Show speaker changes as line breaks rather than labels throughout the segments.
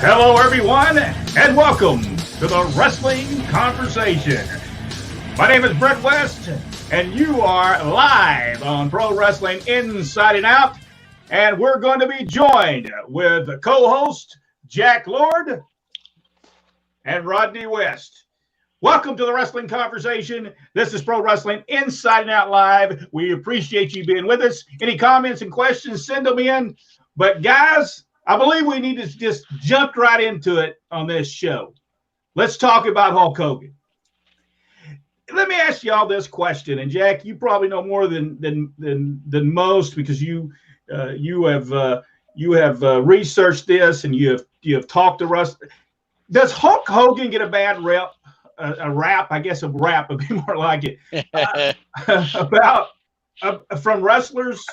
Hello, everyone, and welcome to the Wrestling Conversation. My name is Brett West, and you are live on Pro Wrestling Inside and Out, and we're going to be joined with the co-host Jack Lord and Rodney West. Welcome to the Wrestling Conversation. This is Pro Wrestling Inside and Out Live. We appreciate you being with us. Any comments and questions, send them in. But guys, I believe we need to just jump right into it on this show. Let's talk about Hulk Hogan. Let me ask y'all this question, and Jack, you probably know more than most because you have researched this and you have talked to Russ. Does Hulk Hogan get a bad rap? A rap, I guess a rap would be more like it. From wrestlers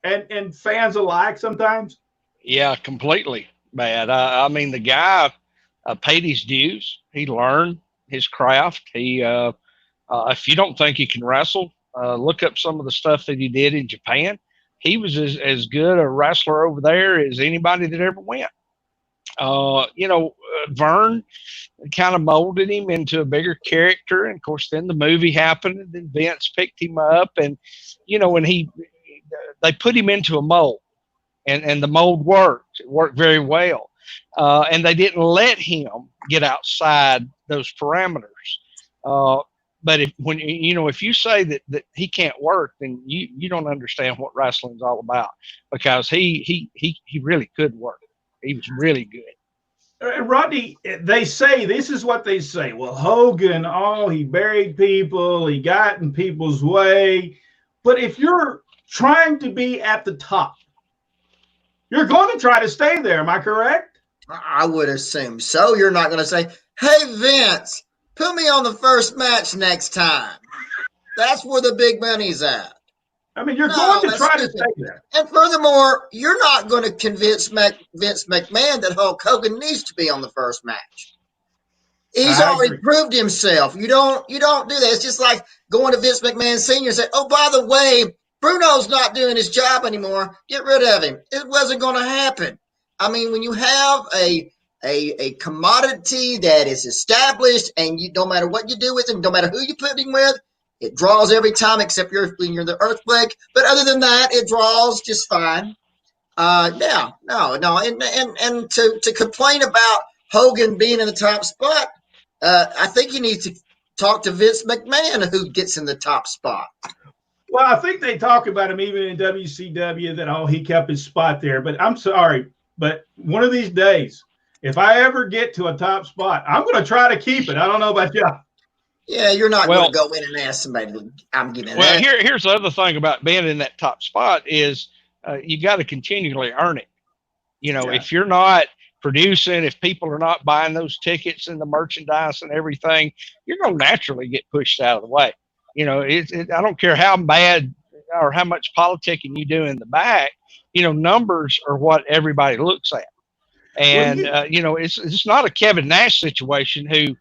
and fans alike sometimes.
Yeah, completely bad. I mean, the guy paid his dues. He learned his craft. He, if you don't think he can wrestle, look up some of the stuff that he did in Japan. He was as good a wrestler over there as anybody that ever went. Vern kind of molded him into a bigger character. And of course, then the movie happened and then Vince picked him up and, when they put him into a mold. And the mold worked. It worked very well. And they didn't let him get outside those parameters. But if you say that he can't work, then you don't understand what wrestling's all about, because he really could work. He was really good.
Rodney, they say, this is what they say. Well, Hogan, he buried people. He got in people's way. But if you're trying to be at the top, you're going to try to stay there. Am I correct?
I would assume so. You're not going to say, hey, Vince, put me on the first match next time. That's where the big money's at.
I mean, you're going to try to stay there.
And furthermore, you're not going to convince Vince McMahon that Hulk Hogan needs to be on the first match. He's already proved himself. You don't do that. It's just like going to Vince McMahon Sr. and say, oh, by the way, Bruno's not doing his job anymore. Get rid of him. It wasn't going to happen. I mean, when you have a commodity that is established and you, no matter what you do with him, no matter who you put him with, it draws every time except when you're the Earthquake. But other than that, it draws just fine. No. And to complain about Hogan being in the top spot, I think you need to talk to Vince McMahon, who gets in the top spot.
Well, I think they talk about him even in WCW that, he kept his spot there. But I'm sorry, but one of these days, if I ever get to a top spot, I'm going to try to keep it. I don't know about you.
Yeah, you're not going to go in and ask somebody. I'm giving that.
Well, here's the other thing about being in that top spot is you got to continually earn it. If you're not producing, if people are not buying those tickets and the merchandise and everything, you're going to naturally get pushed out of the way. I don't care how bad or how much politicking you do in the back, numbers are what everybody looks at. And, it's not a Kevin Nash situation who,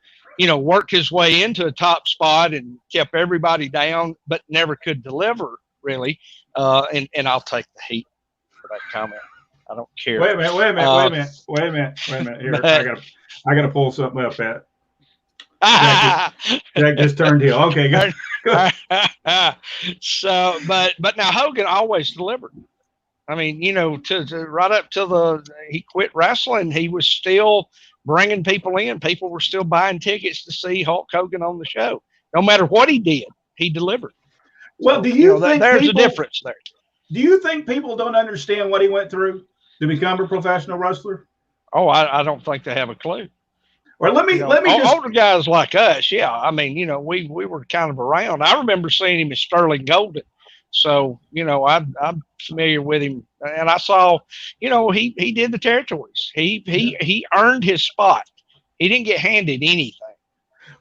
worked his way into a top spot and kept everybody down, but never could deliver really. And I'll take the heat for that comment. I don't care.
Wait a minute. Here, I got to pull something up at. Jack just turned heel. Okay, good.
So, but now Hogan always delivered. I mean, to right up till he quit wrestling, he was still bringing people in. People were still buying tickets to see Hulk Hogan on the show. No matter what he did, he delivered.
Well, do you think
there's a difference there?
Do you think people don't understand what he went through to become a professional wrestler?
Oh, I don't think they have a clue.
Or let me
older guys like us, yeah. I mean, we were kind of around. I remember seeing him as Sterling Golden, so I'm familiar with him, and I saw, he did the territories. He earned his spot. He didn't get handed anything.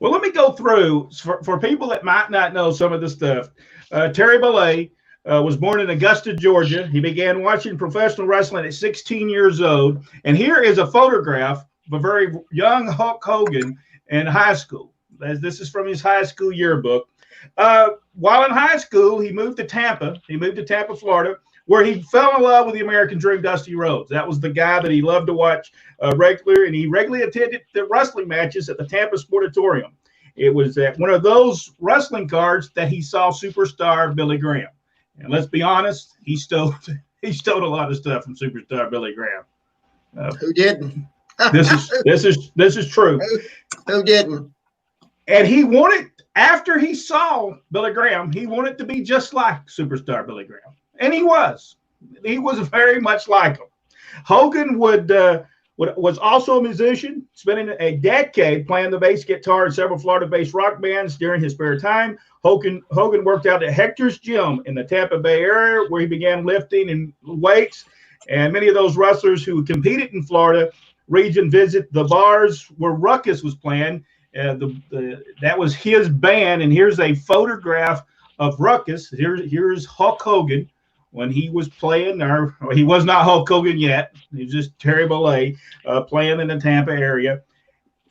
Well, let me go through for people that might not know some of the stuff. Terry Bollea was born in Augusta, Georgia. He began watching professional wrestling at 16 years old, and here is a photograph of a very young Hulk Hogan in high school. This is from his high school yearbook. While in high school, he moved to Tampa. He moved to Tampa, Florida, where he fell in love with the American Dream, Dusty Rhodes. That was the guy that he loved to watch regular, and he regularly attended the wrestling matches at the Tampa Sportatorium. It was at one of those wrestling cards that he saw superstar Billy Graham. And let's be honest, he stole a lot of stuff from superstar Billy Graham.
Who didn't?
This is true.
Who didn't?
And he wanted, after he saw Billy Graham, he wanted to be just like superstar Billy Graham. And he was. He was very much like him. Hogan was also a musician, spending a decade playing the bass guitar in several Florida-based rock bands during his spare time. Hogan worked out at Hector's Gym in the Tampa Bay area, where he began lifting and weights. And many of those wrestlers who competed in Florida region visit the bars where Ruckus was playing. That was his band, and here's a photograph of Ruckus. Here's Hulk Hogan when he was playing, or he was not Hulk Hogan yet. He was just Terry Bollea playing in the Tampa area.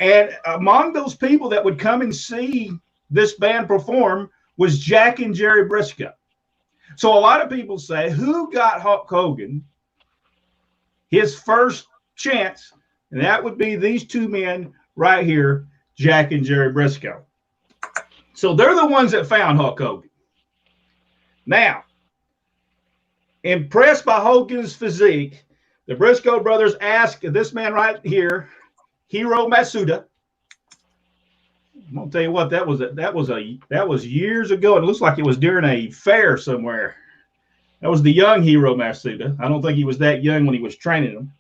And among those people that would come and see this band perform was Jack and Jerry Briscoe. So a lot of people say, who got Hulk Hogan his first chance? And that would be these two men right here, Jack and Jerry Briscoe. So they're the ones that found Hulk Hogan. Now, impressed by Hogan's physique, the Briscoe brothers asked this man right here, Hiro Matsuda. I'm gonna tell you what, that was years ago. It looks like it was during a fair somewhere. That was the young Hiro Matsuda. I don't think he was that young when he was training him,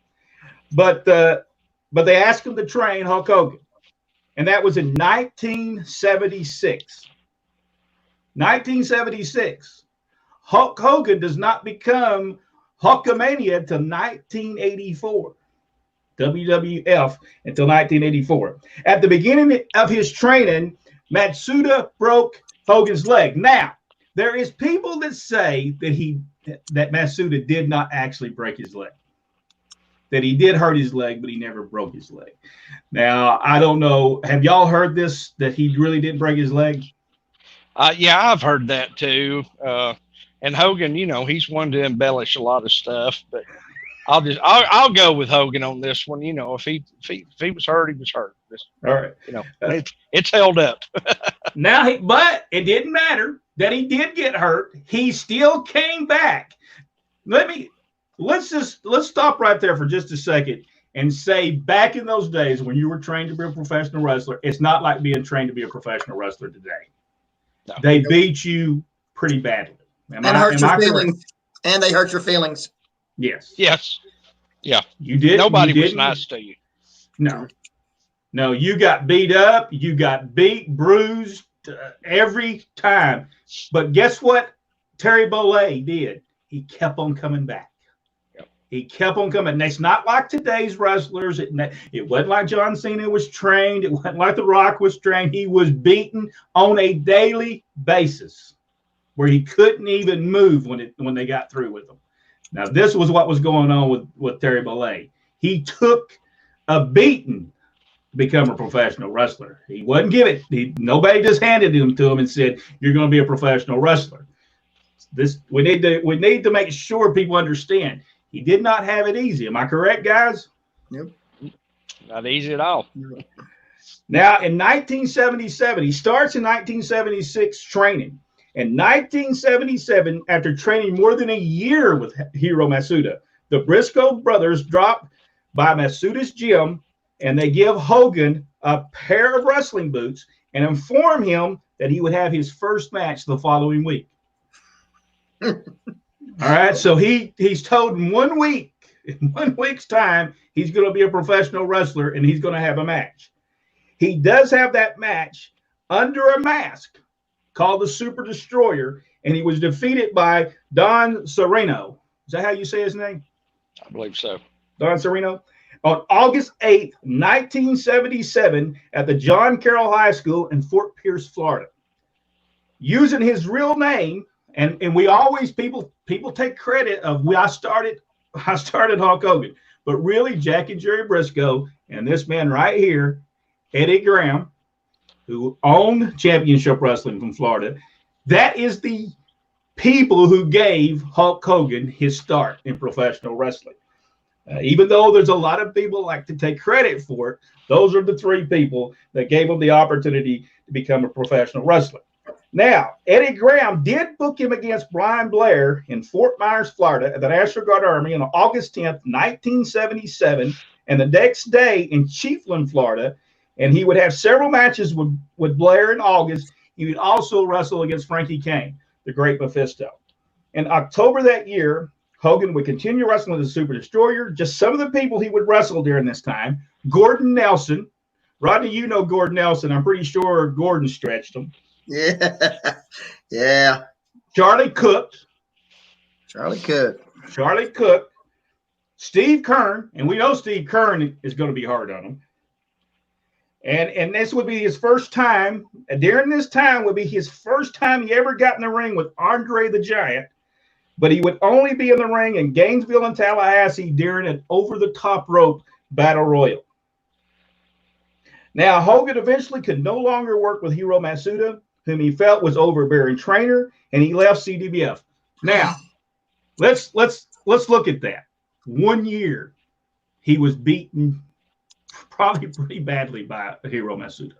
but they asked him to train Hulk Hogan. And that was in 1976. 1976. Hulk Hogan does not become Hulkamania until 1984. WWF until 1984. At the beginning of his training, Matsuda broke Hogan's leg. Now, there is people that say that Matsuda did not actually break his leg. That he did hurt his leg, but he never broke his leg. Now, I don't know. Have y'all heard this, that he really didn't break his leg?
Yeah, I've heard that too. And Hogan, he's one to embellish a lot of stuff, but I'll go with Hogan on this one. If he was hurt, he was hurt.
All right.
It's held up.
Now, but it didn't matter that he did get hurt. He still came back. Let's stop right there for just a second and say, back in those days when you were trained to be a professional wrestler, it's not like being trained to be a professional wrestler today. No. They beat you pretty badly.
And hurt your feelings. And they hurt your feelings.
Yes.
Yes. Yeah.
You did.
Nobody was nice to you.
No, you got beat up. You got beat, bruised every time. But guess what Terry Bollea did? He kept on coming back. He kept on coming. And it's not like today's wrestlers. It wasn't like John Cena was trained. It wasn't like The Rock was trained. He was beaten on a daily basis where he couldn't even move when they got through with him. Now, this was what was going on with Terry Bollea. He took a beating to become a professional wrestler. He wasn't given it. Nobody just handed him to him and said, you're going to be a professional wrestler. We need to make sure people understand. He did not have it easy. Am I correct, guys?
Yep.
Not easy at all.
Now, in 1977, he starts in 1976 training. In 1977, after training more than a year with Hiro Matsuda, the Briscoe brothers drop by Matsuda's gym, and they give Hogan a pair of wrestling boots and inform him that he would have his first match the following week. All right, so he's told in 1 week's time, he's going to be a professional wrestler and he's going to have a match. He does have that match under a mask called the Super Destroyer, and he was defeated by Don Sereno. Is that how you say his name?
I believe so.
Don Sereno. On August 8th, 1977, at the John Carroll High School in Fort Pierce, Florida. Using his real name, and we always, people take credit of I started Hulk Hogan, but really Jack and Jerry Briscoe and this man right here, Eddie Graham, who owned Championship Wrestling from Florida. That is the people who gave Hulk Hogan his start in professional wrestling. Even though there's a lot of people like to take credit for it, those are the three people that gave him the opportunity to become a professional wrestler. Now, Eddie Graham did book him against Brian Blair in Fort Myers, Florida, at the National Guard Army on August 10th, 1977, and the next day in Chiefland, Florida. And he would have several matches with Blair in August. He would also wrestle against Frankie Kane, the Great Mephisto. In October that year, Hogan would continue wrestling with the Super Destroyer. Just some of the people he would wrestle during this time: Gordon Nelson. Rodney, you know Gordon Nelson. I'm pretty sure Gordon stretched him.
Yeah. Yeah.
Charlie Cook.
Charlie Cook.
Steve Kern. And we know Steve Kern is going to be hard on him. And this would be his first time. During this time would be his first time he ever got in the ring with Andre the Giant. But he would only be in the ring in Gainesville and Tallahassee during an over-the-top rope battle royal. Now, Hogan eventually could no longer work with Hiro Matsuda, whom he felt was overbearing trainer, and he left CWF. Now, let's look at that. 1 year, he was beaten probably pretty badly by Hiro Matsuda.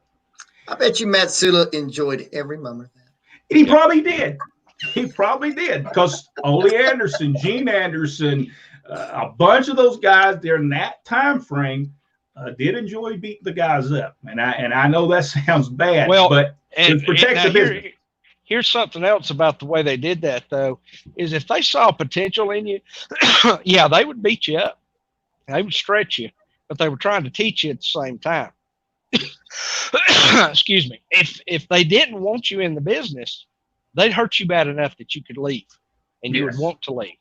I bet you Matsuda enjoyed every moment of that.
He probably did. He probably did, because Ole Anderson, Gene Anderson, a bunch of those guys during that time frame did enjoy beating the guys up. And I know that sounds bad, but it protects the business.
Here's something else about the way they did that, though, is if they saw potential in you, yeah, they would beat you up. They would stretch you, but they were trying to teach you at the same time. Excuse me. If they didn't want you in the business, they'd hurt you bad enough that you could leave, and you would want to leave.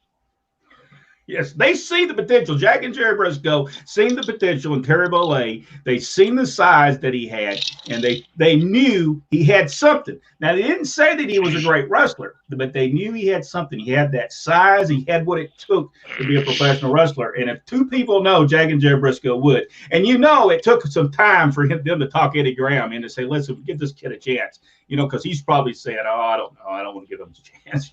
Yes, they see the potential. Jack and Jerry Briscoe seen the potential in Terry Bollea. They seen the size that he had, and they knew he had something. Now, they didn't say that he was a great wrestler, but they knew he had something. He had that size. He had what it took to be a professional wrestler. And if two people know, Jack and Jerry Briscoe would. And it took some time for them to talk Eddie Graham in to say, listen, give this kid a chance. Because he's probably saying, I don't know. I don't want to give him a chance,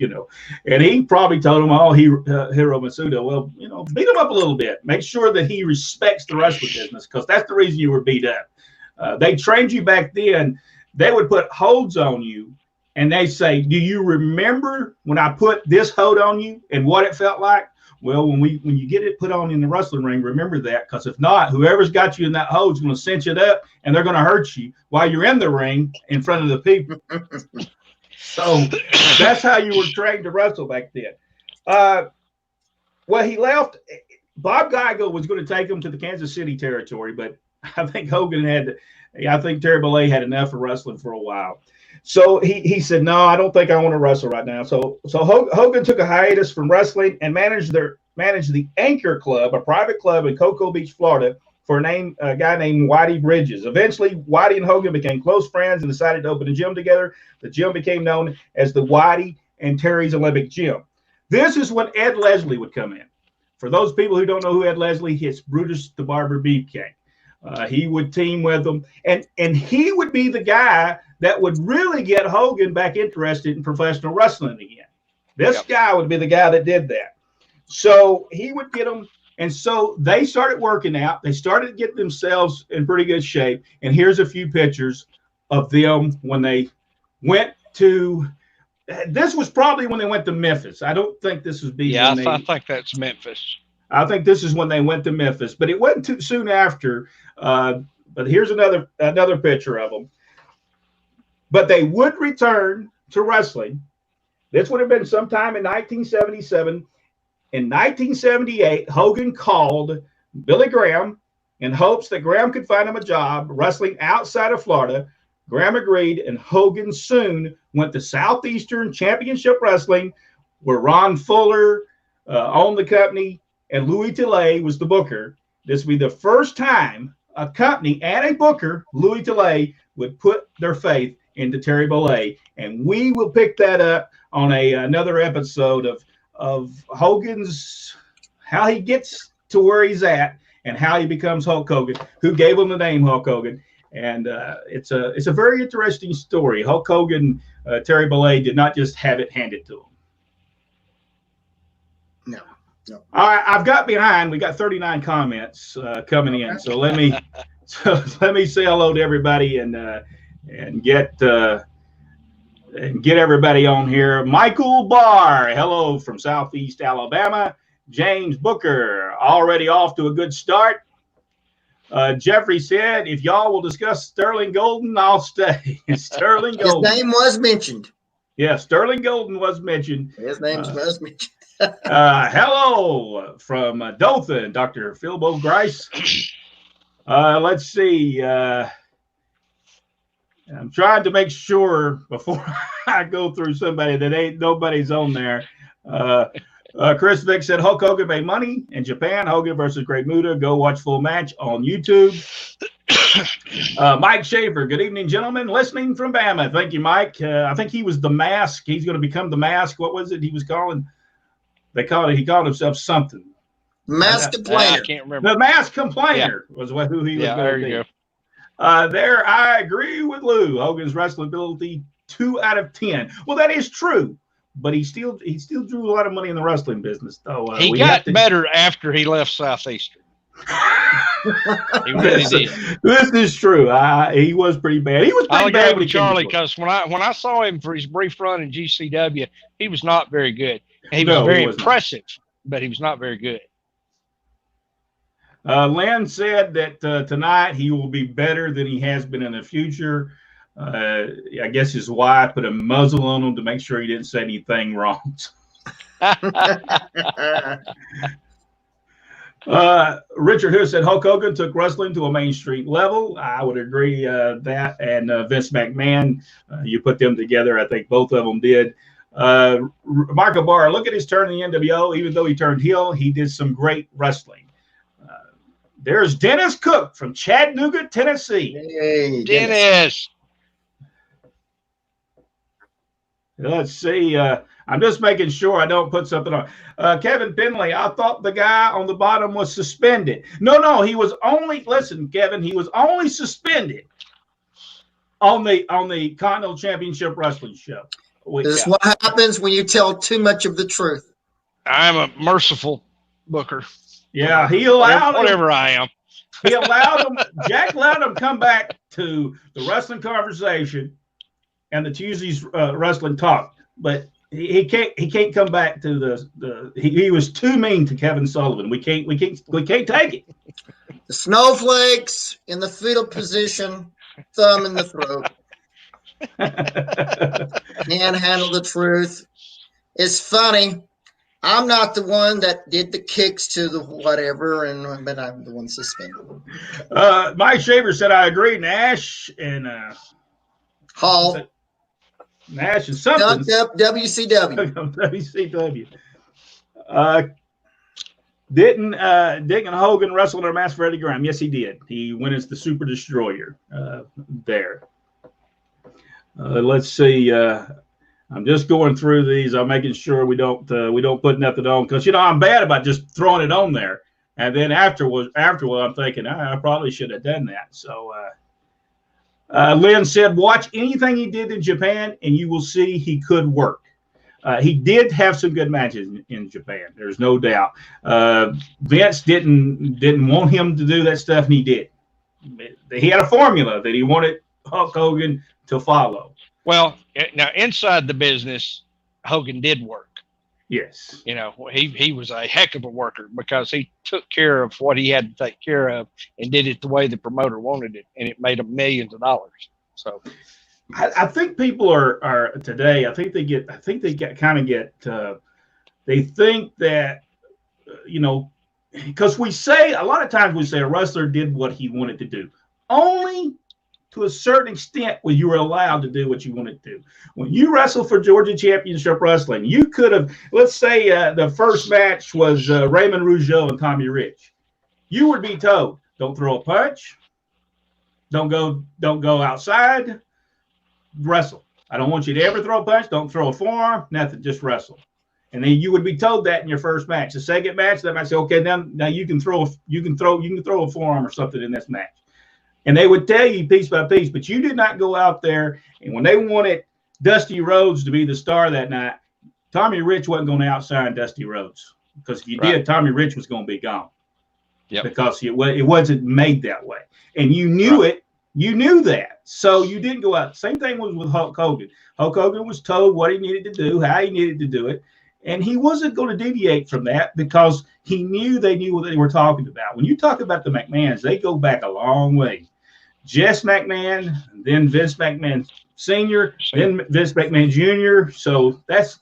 And he probably told him, Hiro Matsuda, well, beat him up a little bit. Make sure that he respects the wrestling business, because that's the reason you were beat up. They trained you back then. They would put holds on you, and they say, do you remember when I put this hold on you and what it felt like? Well, when you get it put on in the wrestling ring, remember that, because if not, whoever's got you in that hold is going to cinch it up, and they're going to hurt you while you're in the ring in front of the people. So that's how you were trained to wrestle back then. Well, he left. Bob Geigel was going to take him to the Kansas City territory, but I think Terry Bollea had enough of wrestling for a while. So he said, no, I don't think I want to wrestle right now. So Hogan took a hiatus from wrestling and managed the Anchor Club, a private club in Cocoa Beach, Florida, for a guy named Whitey Bridges. Eventually, Whitey and Hogan became close friends and decided to open a gym together. The gym became known as the Whitey and Terry's Olympic Gym. This is when Ed Leslie would come in. For those people who don't know who Ed Leslie is, it's Brutus the Barber Beefcake. He would team with them, and he would be the guy that would really get Hogan back interested in professional wrestling again. This guy would be the guy that did that. So he would get them, and so they started working out. They started getting themselves in pretty good shape. And here's a few pictures of them when they went to. This was probably when they went to Memphis. I don't think this was
I think that's Memphis.
I think this is when they went to Memphis, but it wasn't too soon after. But here's another picture of them. But they would return to wrestling. This would have been sometime in 1977. In 1978, Hogan called Billy Graham in hopes that Graham could find him a job wrestling outside of Florida. Graham agreed, and Hogan soon went to Southeastern Championship Wrestling, where Ron Fuller owned the company, and Louis Tilley was the booker. This would be the first time a company and a booker, Louis Tilley, would put their faith into Terry Bollea. And we will pick that up on another episode of Hogan's, how he gets to where he's at and how he becomes Hulk Hogan, who gave him the name Hulk Hogan. And it's a very interesting story. Hulk Hogan, Terry Bollea did not just have it handed to him. All right, I've got behind. We got 39 comments coming in, so let me say hello to everybody and get everybody on here. Michael Barr, hello from Southeast Alabama. James Booker, already off to a good start. Jeffrey said, if y'all will discuss Sterling Golden, I'll stay. Sterling Golden.
His name was mentioned.
Yeah, Sterling Golden was mentioned.
His name was mentioned.
Hello from Dothan, Dr. Philbo Grice. Let's see. I'm trying to make sure before I go through somebody that nobody's on there. Chris Vick said Hulk Hogan made money in Japan. Hogan versus Great Muta. Go watch full match on YouTube. Mike Schaefer. Good evening, gentlemen. Listening from Bama. Thank you, Mike. I think he was the Mask. He's going to become the Mask. What was it he was calling? He called himself something.
Mask Complainer.
I can't remember.
The Mask Complainer was who he was going to be. There, I agree with Lou. Hogan's wrestling ability, 2 out of 10. Well, that is true, but he still drew a lot of money in the wrestling business, though.
He got better after he left Southeastern. He really did.
This is true. He was pretty bad. He was pretty bad
with Charlie, because when I saw him for his brief run in GCW, he was not very good. He was very impressive, but he was not very good.
Lynn said that tonight he will be better than he has been in the future. I guess his wife put a muzzle on him to make sure he didn't say anything wrong. Richard Hood said Hulk Hogan took wrestling to a Main Street level. I would agree that. And Vince McMahon, you put them together. I think both of them did. Michael Barr, look at his turn in the NWO. Even though he turned heel, he did some great wrestling. There's Dennis Cook from Chattanooga, Tennessee.
Hey,
Dennis.
Let's see. I'm just making sure I don't put something on. Kevin Finley, I thought the guy on the bottom was suspended. No, he was only, listen, Kevin, he was only suspended on the Continental Championship Wrestling show.
This is what happens when you tell too much of the truth.
I'm a merciful booker.
Yeah, he allowed
whatever I am.
He allowed him. Jack allowed him to come back to the wrestling conversation and the Tuesdays wrestling talk, but he can't come back to the. He was too mean to Kevin Sullivan. We can't take it.
The snowflakes in the fetal position, thumb in the throat. Can't handle the truth. It's funny. I'm not the one that did the kicks to the whatever, but I'm the one suspended.
Mike Shaver said, I agree. Nash and
Hall.
Nash and something.
Dunked up WCW.
WCW. Didn't Hogan wrestle in a match for Eddie Graham? Yes, he did. He went as the Super Destroyer there. Let's see. I'm just going through these. I'm making sure we don't put nothing on, because I'm bad about just throwing it on there, and then afterward I'm thinking I probably should have done that. So Lynn said, watch anything he did in Japan, and you will see he could work. He did have some good matches in Japan. There's no doubt. Vince didn't want him to do that stuff, and he did. He had a formula that he wanted Hulk Hogan to follow.
Well, now inside the business, Hogan did work.
Yes.
He was a heck of a worker, because he took care of what he had to take care of and did it the way the promoter wanted it, and it made him millions of dollars. So
I think people are today, they think that, because we say, a lot of times we say a wrestler did what he wanted to do. Only to a certain extent when you were allowed to do what you wanted to do. When you wrestle for Georgia Championship Wrestling, you could have, let's say the first match was Raymond Rougeau and Tommy Rich. You would be told, don't throw a punch, don't go outside, wrestle. I don't want you to ever throw a punch, don't throw a forearm, nothing, just wrestle. And then you would be told that in your first match. The second match, they might say, okay, now you can throw a forearm or something in this match. And they would tell you piece by piece, but you did not go out there. And when they wanted Dusty Rhodes to be the star that night, Tommy Rich wasn't going to outshine Dusty Rhodes. because if you did, Tommy Rich was going to be gone.
Yep.
Because it wasn't made that way, and you knew it. You knew that, so you didn't go out. Same thing was with Hulk Hogan. Hulk Hogan was told what he needed to do, how he needed to do it, and he wasn't going to deviate from that because he knew they knew what they were talking about. When you talk about the McMahons, they go back a long way. Jess McMahon, then Vince McMahon Sr., then Vince McMahon Jr. So that's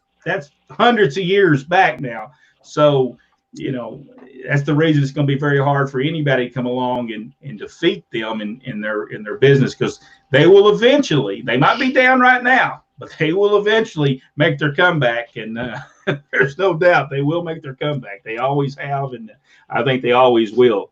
hundreds of years back now. So, you know, that's the reason it's going to be very hard for anybody to come along and defeat them in their business, because they will eventually, they might be down right now, but they will eventually make their comeback. And there's no doubt they will make their comeback. They always have, and I think they always will.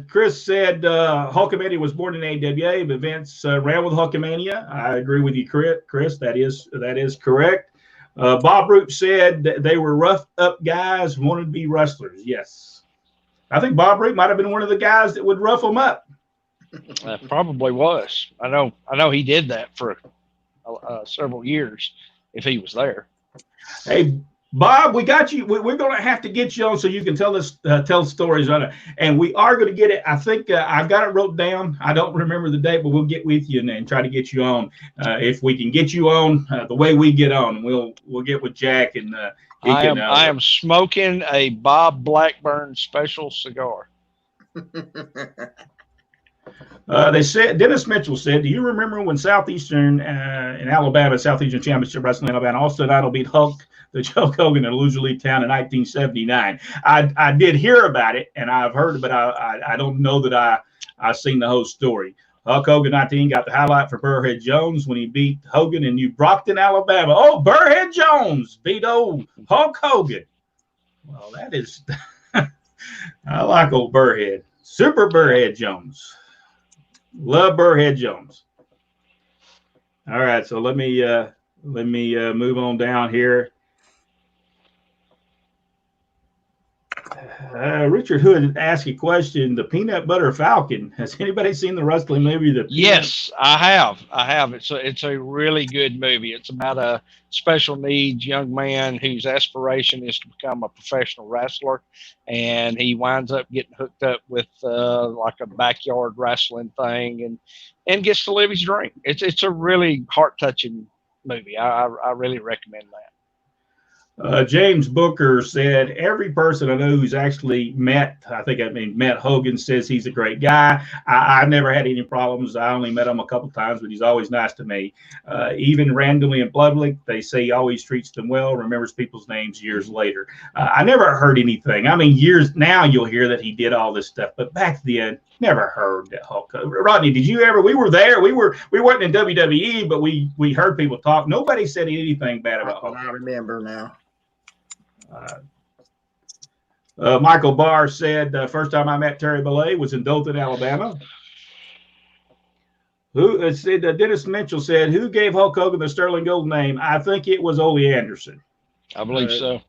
Chris said Hulkamania was born in AWA, but Vince ran with Hulkamania. I agree with you, Chris. That is correct. Bob Root said that they were roughed up guys, wanted to be wrestlers. Yes. I think Bob Root might have been one of the guys that would rough them up.
Probably was. I know he did that for several years if he was there.
Hey, Bob, we got you. We're going to have to get you on so you can tell stories on it. And we are going to get it. I think I've got it wrote down. I don't remember the date, but we'll get with you and try to get you on. If we can get you on the way we get on, we'll get with Jack. And
I am smoking a Bob Blackburn special cigar.
They said, Dennis Mitchell said, do you remember when Southeastern in Alabama, Southeastern Championship Wrestling in Alabama, Austin Idol beat Hulk Hogan in a loser league town in 1979? I did hear about it, and I've heard, but I don't know that I've seen the whole story. Hulk Hogan 19 got the highlight for Burrhead Jones when he beat Hogan in New Brockton, Alabama. Oh, Burrhead Jones beat old Hulk Hogan. Well, that is, I like old Burrhead. Super Burrhead Jones. Love Burrhead Jones. All right, so let me move on down here. Richard Hood asked a question. The Peanut Butter Falcon. Has anybody seen the wrestling movie?
Yes, I have. It's a really good movie. It's about a special needs young man whose aspiration is to become a professional wrestler, and he winds up getting hooked up with like a backyard wrestling thing, and gets to live his dream. It's a really heart touching movie. I really recommend that.
James Booker said, every person I know who's actually met Hogan says he's a great guy. I've never had any problems. I only met him a couple times, but he's always nice to me. Even randomly in public, they say he always treats them well, remembers people's names years later. I never heard anything. I mean, years now you'll hear that he did all this stuff, but back then, never heard that Hulk Hogan. Rodney, did you ever? We were there. We weren't in WWE, but we heard people talk. Nobody said anything bad about Hulk.
I remember now.
Michael Barr said, first time I met Terry Bollea was in Dothan, Alabama. Dennis Mitchell said, who gave Hulk Hogan the Sterling Gold name? I think it was Ole Anderson.
I believe so.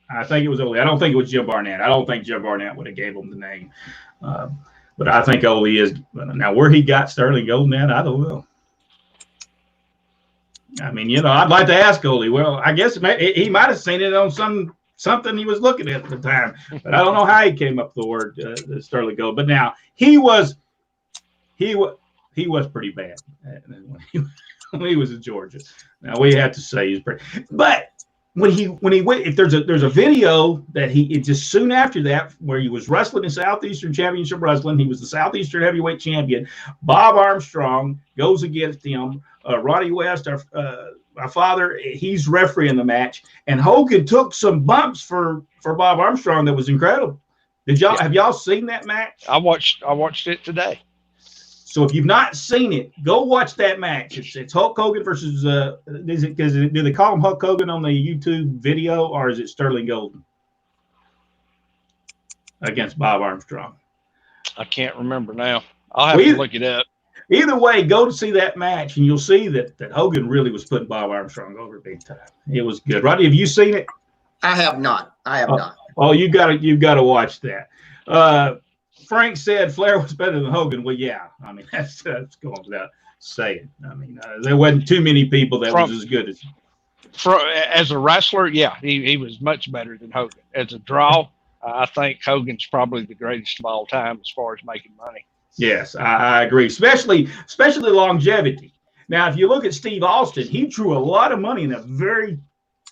I think it was Ole. I don't think it was Jim Barnett. I don't think Jim Barnett would have gave him the name. But I think Ole is. Now, where he got Sterling Gold at, I don't know. I mean, I'd like to ask Ole. Well, I guess he might have seen it on something he was looking at the time, but I don't know how he came up with the word Sterling Gold. But now he was pretty bad when he was in Georgia. Now we have to say he's pretty, but when he went, if there's a video that it just soon after that where he was wrestling in Southeastern Championship Wrestling, he was the Southeastern Heavyweight Champion. Bob Armstrong goes against him. Rodney West, our father, he's refereeing the match, and Hogan took some bumps for Bob Armstrong that was incredible. Have y'all seen that match?
I watched it today.
So if you've not seen it, go watch that match. It's Hulk Hogan versus do they call him Hulk Hogan on the YouTube video, or is it Sterling Golden against Bob Armstrong?
I can't remember now. I'll have to look it up.
Either way, go to see that match, and you'll see that Hogan really was putting Bob Armstrong over big time. It was good. Rodney, have you seen it?
I have not.
Oh, you've got to watch that. Frank said Flair was better than Hogan. Well, yeah. I mean, that's going without saying. I mean, there wasn't too many people that was as good as.
As a wrestler, yeah, he was much better than Hogan. As a draw, I think Hogan's probably the greatest of all time as far as making money.
Yes, I agree, especially longevity. Now, if you look at Steve Austin, he drew a lot of money in a very,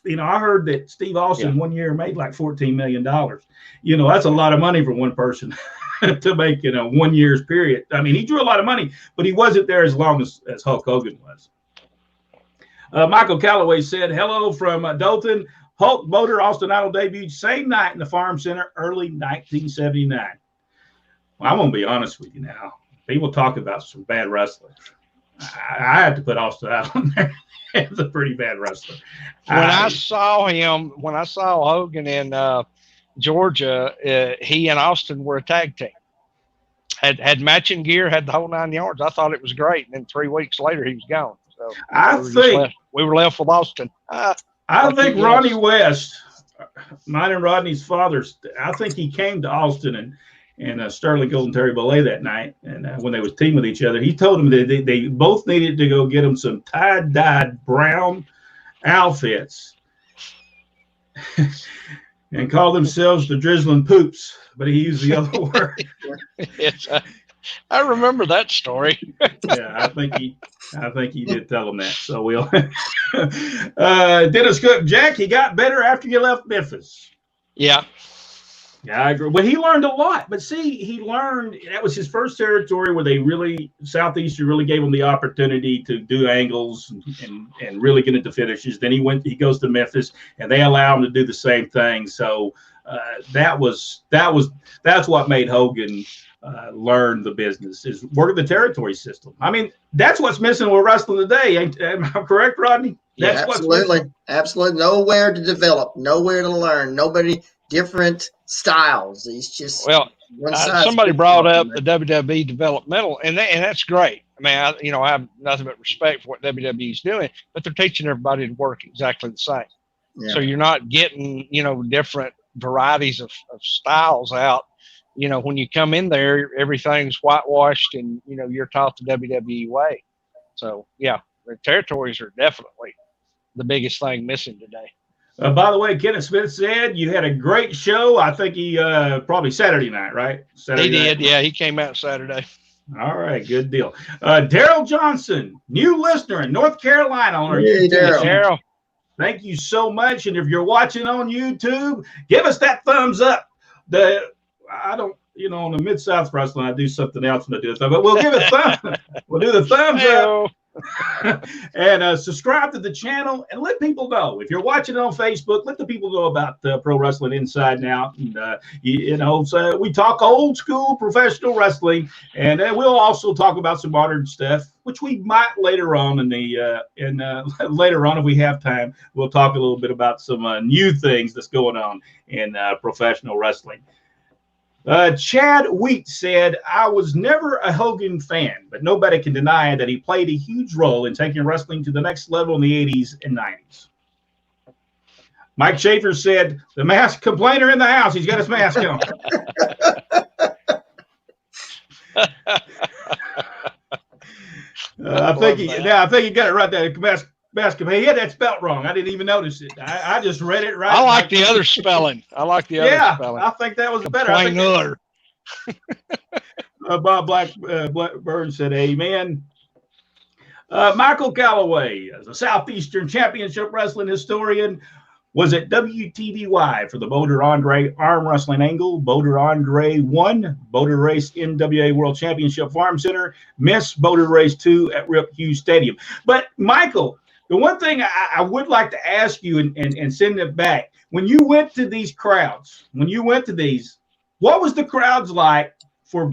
I heard that Steve Austin 1 year made like $14 million. That's a lot of money for one person to make in a 1 year's period. I mean, he drew a lot of money, but he wasn't there as long as Hulk Hogan was. Michael Calloway said, hello from Dothan. Hulk Motor Austin Idol debuted same night in the Farm Center, early 1979. Well, I'm going to be honest with you now. People talk about some bad wrestlers. I have to put Austin Idol in there. He's a pretty bad wrestler.
When I saw Hogan in Georgia, he and Austin were a tag team. Had matching gear, had the whole 9 yards. I thought it was great. And then 3 weeks later, he was gone. So we were left with Austin.
I think Ronnie West, mine and Rodney's father, I think he came to Austin and Sterling Gold and Terry Bollea that night. And when they was teaming with each other, he told them that they both needed to go get them some tie-dyed brown outfits and call themselves the Drizzling Poops. But he used the other word.
Yes, I remember that story.
Yeah, I think he did tell them that. So we'll Dennis Cook, Jack, he got better after you left Memphis.
Yeah,
I agree. But he learned a lot. But see, he learned that was his first territory where Southeastern really gave him the opportunity to do angles and really get into finishes. Then he goes to Memphis and they allow him to do the same thing. So that's what made Hogan learn the business, is working the territory system. I mean, that's what's missing with wrestling today. Am I correct, Rodney? That's
absolutely. Nowhere to develop, nowhere to learn, different styles. It's just
somebody brought up the WWE developmental, and that's great. I mean, I have nothing but respect for what WWE's doing, but they're teaching everybody to work exactly the same. Yeah. So you're not getting different varieties of styles out. When you come in there, everything's whitewashed and, you're taught the WWE way. So, yeah, the territories are definitely the biggest thing missing today.
By the way, Kenneth Smith said you had a great show. I think he probably Saturday night, right?
He did. Yeah, he came out Saturday.
All right, good deal. Daryl Johnson, new listener in North Carolina.
Hey,
Daryl.
Thank you so much. And if you're watching on YouTube, give us that thumbs up. I don't, on the Mid-South Wrestling, I do something else when I do it. But we'll give it we'll do the thumbs up. And subscribe to the channel and let people know. If you're watching it on Facebook, let the people know about Pro Wrestling Inside and Out. And, so we talk old school professional wrestling. And we'll also talk about some modern stuff, which we might later on later on, if we have time, we'll talk a little bit about some new things that's going on in professional wrestling. Chad Wheat said, I was never a Hogan fan, but nobody can deny that he played a huge role in taking wrestling to the next level in the 80s and 90s. Mike Schaefer said, the mask complainer in the house. He's got his mask on. I think he got it right there. Basketball. He had that spelt wrong. I didn't even notice it. I just read it right.
I like the other spelling.
Yeah, I think that was better. Bob Blackburn said, amen. Michael Calloway, as a Southeastern Championship Wrestling historian, was at WTVY for the Boulder Andre Arm Wrestling Angle. Boulder Andre won Boulder Race NWA World Championship Farm Center, missed Boulder Race 2 at Rip Hughes Stadium. But, Michael, the one thing I would like to ask you and send it back, when you went to these crowds, what was the crowds like for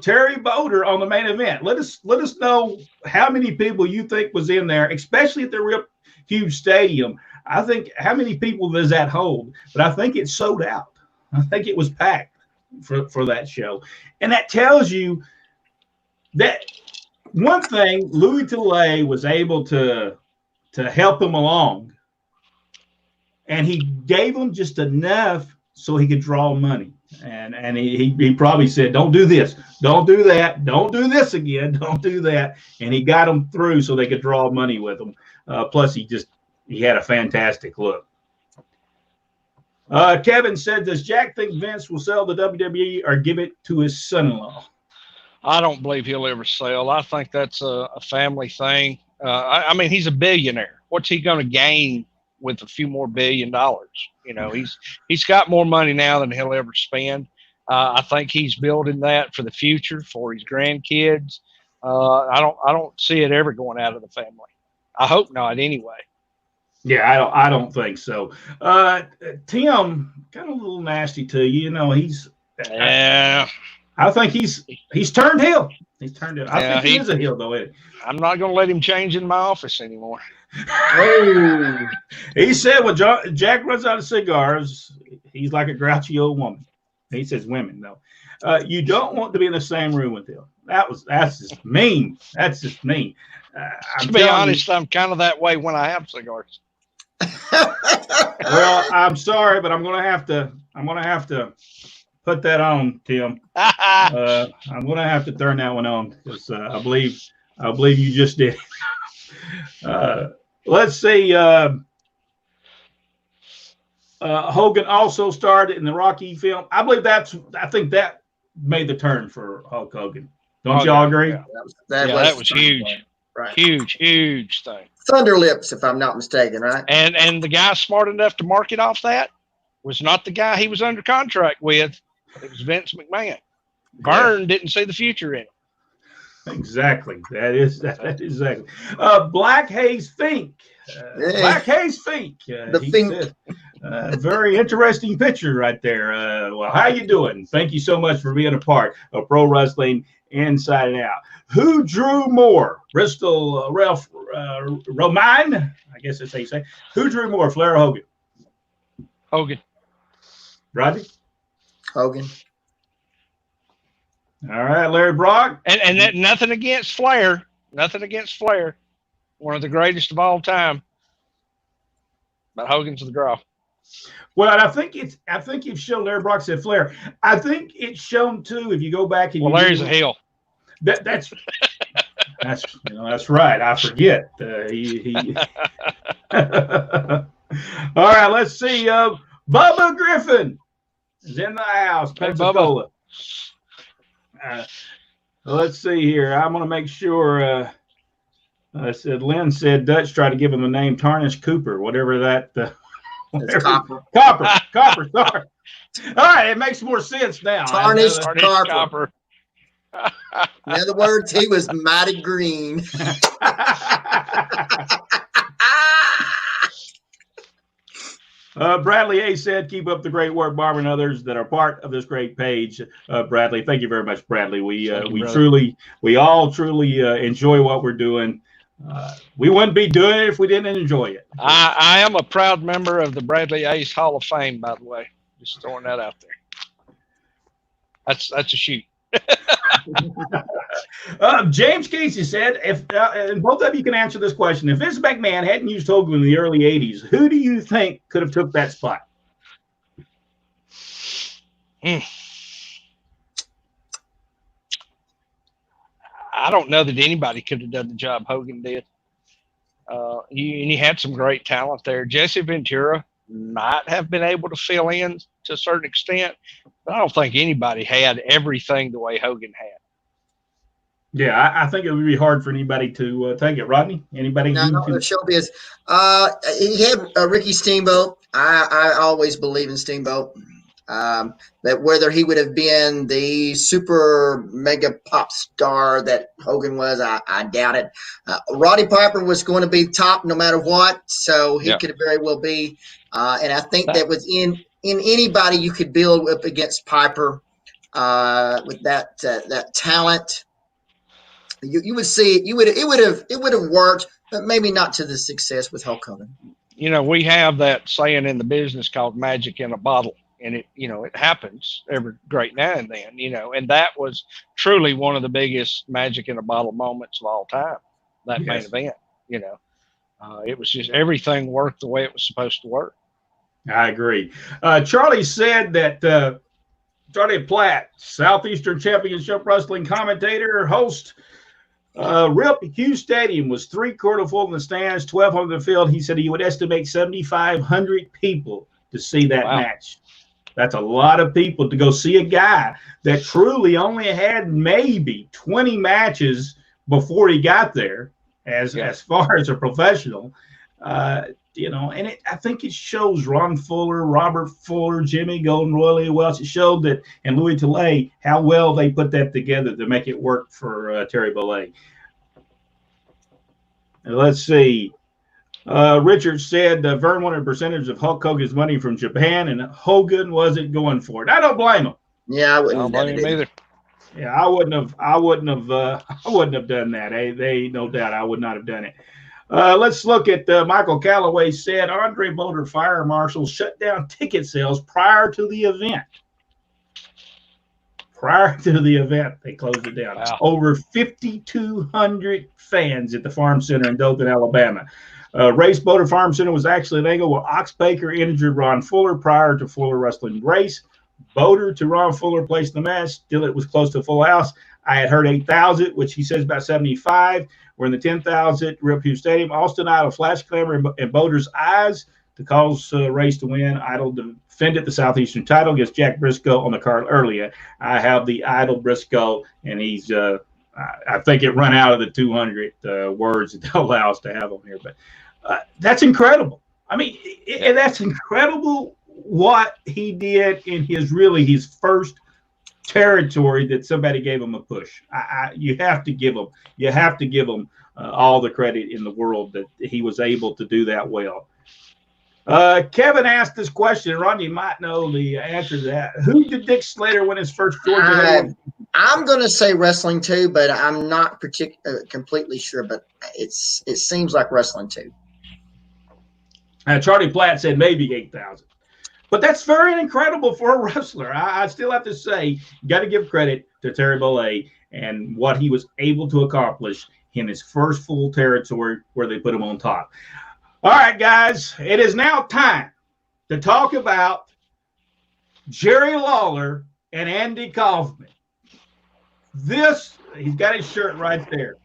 Terry Boulder on the main event? Let us know how many people you think was in there, especially at the Rip Hughes Stadium. I think how many people does that hold? But I think it sold out. I think it was packed for that show. And that tells you that one thing, Louis Toulet was able to help him along. And he gave him just enough so he could draw money. And he probably said, don't do this, don't do that, don't do this again, don't do that. And he got them through so they could draw money with him. Plus, he just he had a fantastic look. Kevin said, does Jack think Vince will sell the WWE or give it to his son-in-law?
I don't believe he'll ever sell. I think that's a family thing. I mean, he's a billionaire. What's he going to gain with a few more $1 billion? You know, he's got more money now than he'll ever spend. I think he's building that for the future, for his grandkids. I don't see it ever going out of the family. I hope not, anyway.
Yeah, I don't think so. Tim, kind of a little nasty to you. You know,
Yeah.
I think he's turned heel. He's turned heel. I think he is a heel, though.
I'm not going to let him change in my office anymore.
Oh, he said when Jack runs out of cigars, he's like a grouchy old woman. He says women, though. You don't want to be in the same room with him. That's just mean. That's just mean.
To be honest, I'm kind of that way when I have cigars.
Well, I'm sorry, but I'm gonna have to put that on, Tim. I'm gonna have to turn that one on because I believe you just did. Let's see. Hogan also starred in the Rocky film. I think that made the turn for Hulk Hogan. Don't y'all agree?
Yeah. That was huge. Right. Huge thing.
Thunder Lips, if I'm not mistaken, right?
And the guy smart enough to market off that was not the guy he was under contract with. It was Vince McMahon. Vern didn't see the future in it.
Exactly. That is exactly. Black Hayes Fink. Black Hayes Fink.
The Fink.
Said, very interesting picture right there. Well, how you doing? Thank you so much for being a part of Pro Wrestling Inside and Out. Who drew more? Bristol Ralph Romine? I guess that's how you say. Who drew more, Flair or Hogan?
Hogan.
Rodney?
Hogan.
All right, Larry Brock.
And that, nothing against Flair. Nothing against Flair. One of the greatest of all time. But Hogan's the draw.
Well, I think you've shown Larry Brock said Flair. I think it's shown too if you go back and
Larry's a heel.
That's right. I forget. All right, let's see. Bubba Griffin is in the house, Pensacola. Let's see here. I'm going to make sure. Lynn said Dutch tried to give him the name Tarnish Cooper, whatever that.
Copper.
Copper. Sorry. All right, it makes more sense now.
Tarnish
Copper.
In other words, he was mighty green.
Bradley A. said, keep up the great work, Barbara and others that are part of this great page. Bradley, thank you very much, Bradley. We all truly enjoy what we're doing. We wouldn't be doing it if we didn't enjoy it.
I am a proud member of the Bradley Ace Hall of Fame, by the way. Just throwing that out there. That's a shoot.
James Casey said, if and both of you can answer this question, if Vince McMahon hadn't used Hogan in the early 80s, who do you think could have took that spot?
I don't know that anybody could have done the job Hogan did. You had some great talent there. Jesse Ventura might have been able to fill in to a certain extent, but I don't think anybody had everything the way Hogan had.
Yeah, I think it would be hard for anybody to take it. Rodney, anybody?
No, the showbiz. He had Ricky Steamboat. I always believe in Steamboat. That whether he would have been the super mega pop star that Hogan was, I doubt it. Roddy Piper was going to be top no matter what, so he could very well be. And I think that was in anybody you could build up against Piper with that talent. You would see it. It would have worked, but maybe not to the success with Hulk Hogan.
You know, we have that saying in the business called magic in a bottle. And it happens every great now and then, and that was truly one of the biggest magic in a bottle moments of all time, that main event, it was just everything worked the way it was supposed to work.
I agree. Charlie said that Charlie Platt, Southeastern Championship Wrestling commentator, host, Rip Hughes Stadium was 3/4 full in the stands, 12 on the field. He said he would estimate 7,500 people to see that match. That's a lot of people to go see a guy that truly only had maybe 20 matches before he got there as far as a professional. And I think it shows Ron Fuller, Robert Fuller, Jimmy Golden, Roy Lee Welch. It showed that, and Louis Tilley, how well they put that together to make it work for Terry Bollea. Let's see. Richard said Vern wanted a percentage of Hulk Hogan's money from Japan, and Hogan wasn't going for it. I don't blame him.
Yeah, I wouldn't
blame him either.
Yeah, I wouldn't have done that. They no doubt I would not have done it. Let's look at Michael Calloway said Andre Boulder Fire Marshal shut down ticket sales prior to the event. Prior to the event, they closed it down. Wow. Over 5,200 fans at the Farm Center in Dothan, Alabama. Race Boulder Farm Center was actually legal where Ox Baker injured Ron Fuller prior to Fuller wrestling race. Boulder to Ron Fuller placed the match. Still, it was close to a full house. I had heard 8,000, which he says about 75. We're in the 10,000 Rip Hughes Stadium. Austin Idol flash clamor in Boulder's eyes to cause Race to win. Idol defended the Southeastern title against Jack Briscoe on the card earlier. I have the Idol Briscoe, and he's I think it run out of the 200 words that they'll allow us to have on here. But that's incredible. I mean, that's incredible what he did in his first territory that somebody gave him a push. You have to give him all the credit in the world that he was able to do that well. Kevin asked this question. Rodney might know the answer to that. Who did Dick Slater win his first Georgia?
I'm going to say wrestling too, but I'm not completely sure. But it seems like wrestling too.
Charlie Platt said maybe 8,000. But that's very incredible for a wrestler. I still have to say, you got to give credit to Terry Bollea and what he was able to accomplish in his first full territory where they put him on top. All right, guys, it is now time to talk about Jerry Lawler and Andy Kaufman. He's got his shirt right there.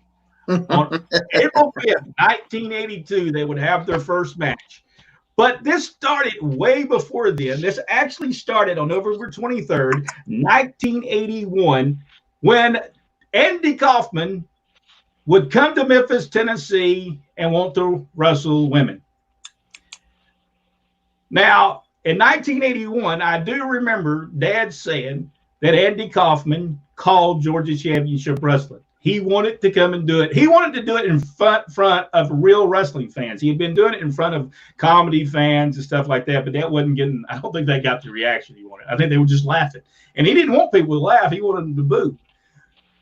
On April 5th, 1982, they would have their first match. But this started way before then. This actually started on November 23rd, 1981, when Andy Kaufman would come to Memphis, Tennessee, and want to wrestle women. Now, in 1981, I do remember Dad saying that Andy Kaufman called Georgia Championship Wrestling. He wanted to come and do it. He wanted to do it in front of real wrestling fans. He had been doing it in front of comedy fans and stuff like that, but that wasn't getting – I don't think they got the reaction he wanted. I think they were just laughing. And he didn't want people to laugh. He wanted them to boo.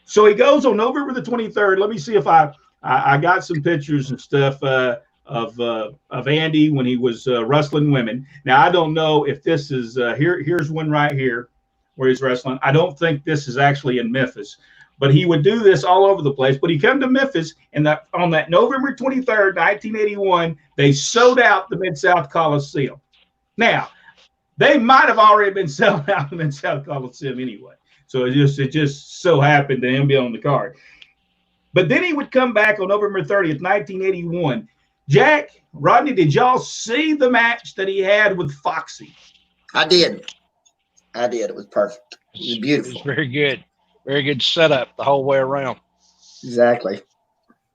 So he goes on November the 23rd. Let me see if I got some pictures and stuff of Andy when he was wrestling women. Now, I don't know if this is here's one right here where he's wrestling. I don't think this is actually in Memphis. But he would do this all over the place. But he come to Memphis, and on that November 23rd, 1981, they sold out the Mid-South Coliseum. Now, they might have already been selling out the Mid-South Coliseum anyway. So it just so happened to him be on the card. But then he would come back on November 30th, 1981. Jack, Rodney, did y'all see the match that he had with Foxy?
I did. It was perfect. It was beautiful.
It was very good. Very good setup the whole way around.
Exactly.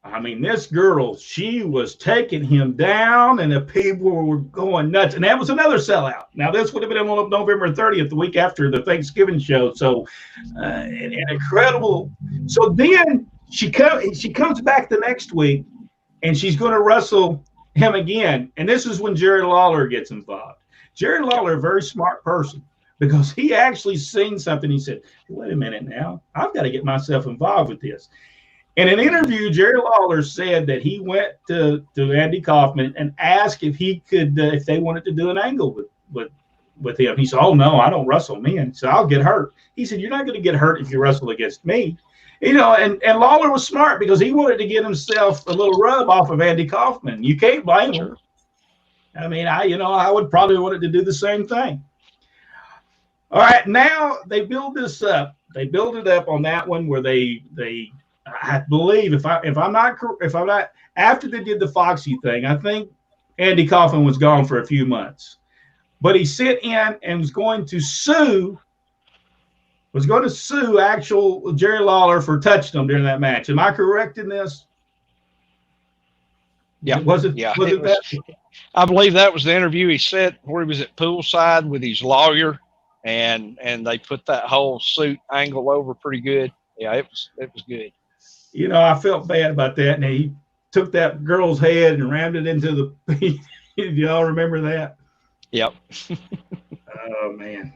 I mean, this girl, she was taking him down, and the people were going nuts. And that was another sellout. Now, this would have been on November 30th, the week after the Thanksgiving show. So, an incredible. So then she comes back the next week, and she's going to wrestle him again. And this is when Jerry Lawler gets involved. Jerry Lawler, a very smart person, because he actually seen something. He said, wait a minute now, I've got to get myself involved with this. In an interview, Jerry Lawler said that he went to Andy Kaufman and asked if he could, if they wanted to do an angle with him. He said, oh, no, I don't wrestle men, so I'll get hurt. He said, you're not going to get hurt if you wrestle against me. You know, and Lawler was smart because he wanted to get himself a little rub off of Andy Kaufman. You can't blame him. I mean, I would probably wanted to do the same thing. All right, now they build this up. They build it up on that one where they I believe if I'm not after they did the Foxy thing, I think Andy Kaufman was gone for a few months, but he sent in and was going to sue actual Jerry Lawler for touching him during that match. Am I correct in this?
Yeah.
Was it that?
I believe that was the interview he said where he was at poolside with his lawyer, and they put that whole suit angle over pretty good. Yeah, it was good.
You know, I felt bad about that, and he took that girl's head and rammed it into the. Y'all remember that?
Yep.
Oh man.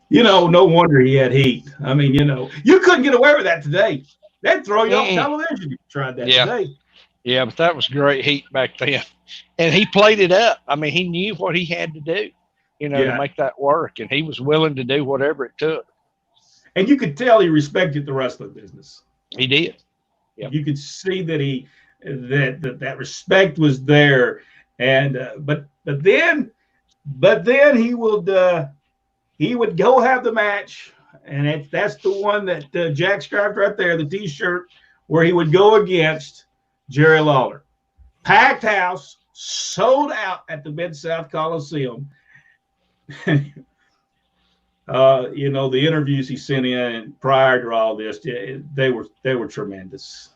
You know, no wonder he had heat. I mean, you know, you couldn't get away with that today. They'd throw you off television if you tried that today.
Yeah, but that was great heat back then. And he played it up. I mean, he knew what he had to do, you know, to make that work. And he was willing to do whatever it took.
And you could tell he respected the wrestling business.
He did. Yep.
You could see that that respect was there. And but then he would go have the match, and that's the one that Jack described right there, the T-shirt, where he would go against Jerry Lawler. Packed house, sold out at the Mid-South Coliseum. You know, the interviews he sent in prior to all this, they were tremendous.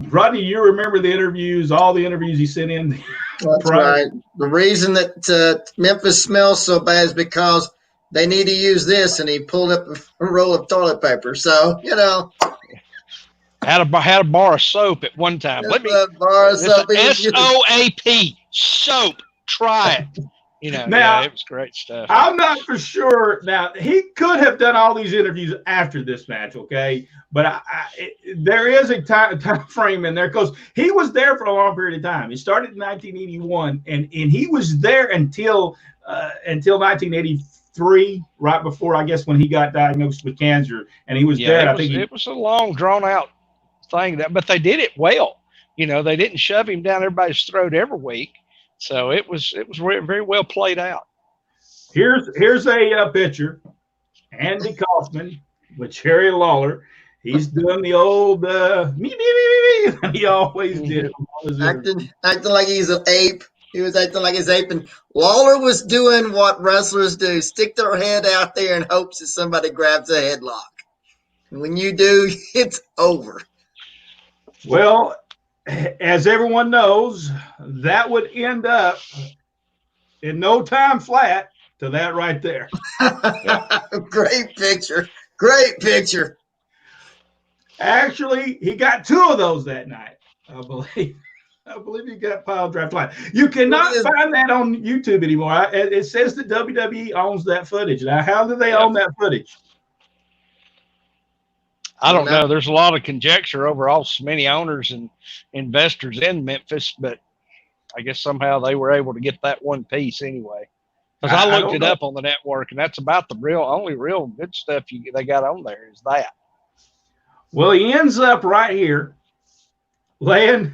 Rodney, you remember the interviews, all the interviews he sent in?
That's right. The reason that Memphis smells so bad is because they need to use this, and he pulled up a roll of toilet paper. So, you know.
Had a bar of soap at one time. Let me
bar of soap.
SOAP soap. Try it. You know,
now,
it was great stuff.
I'm not for sure. Now, he could have done all these interviews after this match, okay? But there is a time frame in there because he was there for a long period of time. He started in 1981, and he was there until 1983, right before, I guess, when he got diagnosed with cancer. And he was there.
It was a long, drawn-out thing, but they did it well. You know, they didn't shove him down everybody's throat every week. So it was very well played out.
Here's a picture. Andy Kaufman with Jerry Lawler. He's doing the old me. He always did.
Acting like he's an ape. He was acting like he's ape. And Lawler was doing what wrestlers do: stick their head out there in hopes that somebody grabs a headlock. And when you do, it's over.
Well, as everyone knows, that would end up in no time flat to that right there.
Great picture. Great picture.
Actually, he got two of those that night, I believe. I believe he got pile drive flat. You cannot find that on YouTube anymore. It says that WWE owns that footage. Now, how do they own that footage?
I don't know. There's a lot of conjecture over all so many owners and investors in Memphis, but I guess somehow they were able to get that one piece anyway. Because I looked it up on the network, and that's about the only real good stuff they got on there is that.
Well, he ends up right here, laying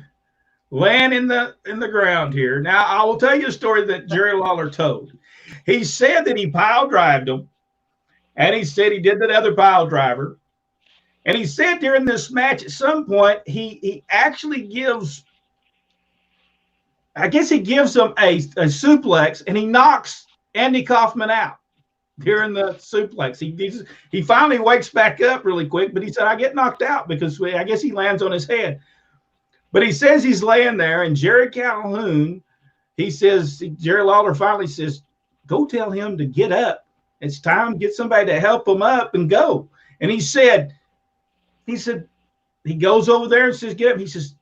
in the ground here. Now, I will tell you a story that Jerry Lawler told. He said that he pile drived him, and he said he did that other pile driver. And he said during this match at some point, he actually gives, I guess he gives him a suplex, and he knocks Andy Kaufman out during the suplex. He finally wakes back up really quick, but he said, I get knocked out because I guess he lands on his head. But he says he's laying there, and Jerry Calhoun, Jerry Lawler finally says, go tell him to get up. It's time to get somebody to help him up and go. And he said, he goes over there and says, get up. He says,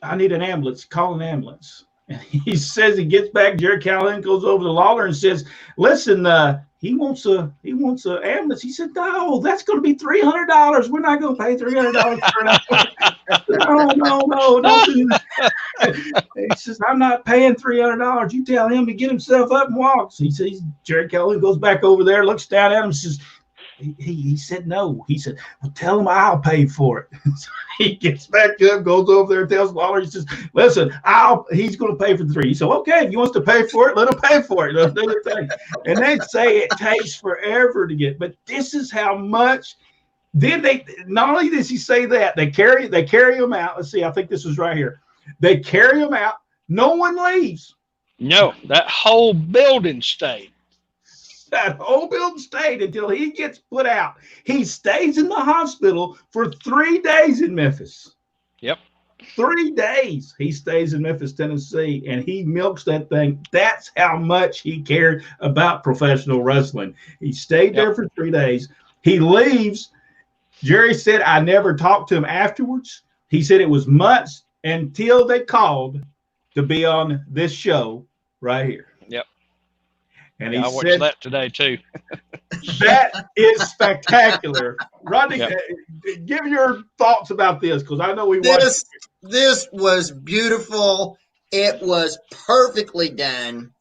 I need an ambulance. Call an ambulance. And he says he gets back. Jerry Calhoun goes over to Lawler and says, listen, he wants an ambulance. He said, no, that's going to be $300. We're not going to pay $300 for an ambulance. No, don't do that. He says, I'm not paying $300. You tell him to get himself up and walks. He says, Jerry Calhoun goes back over there, looks down at him, and says, he said no. He said, well, tell him I'll pay for it. So he gets back up, goes over there, tells Lawler, he says, listen, he's going to pay for the three. He said, okay, if he wants to pay for it, let him pay for it. And they say it takes forever to get, but this is how much Then they not only does he say that, they carry him out. Let's see, I think this was right here. They carry him out. No one leaves.
No, that whole building stayed.
That whole building stayed until he gets put out. He stays in the hospital for 3 days in Memphis.
Yep.
3 days he stays in Memphis, Tennessee, and he milks that thing. That's how much he cared about professional wrestling. He stayed there for 3 days. He leaves. Jerry said, I never talked to him afterwards. He said it was months until they called to be on this show right here.
Yep.
And
I watched that today too.
That is spectacular. Rodney, give your thoughts about this, because I know we watched.
This was beautiful. It was perfectly done.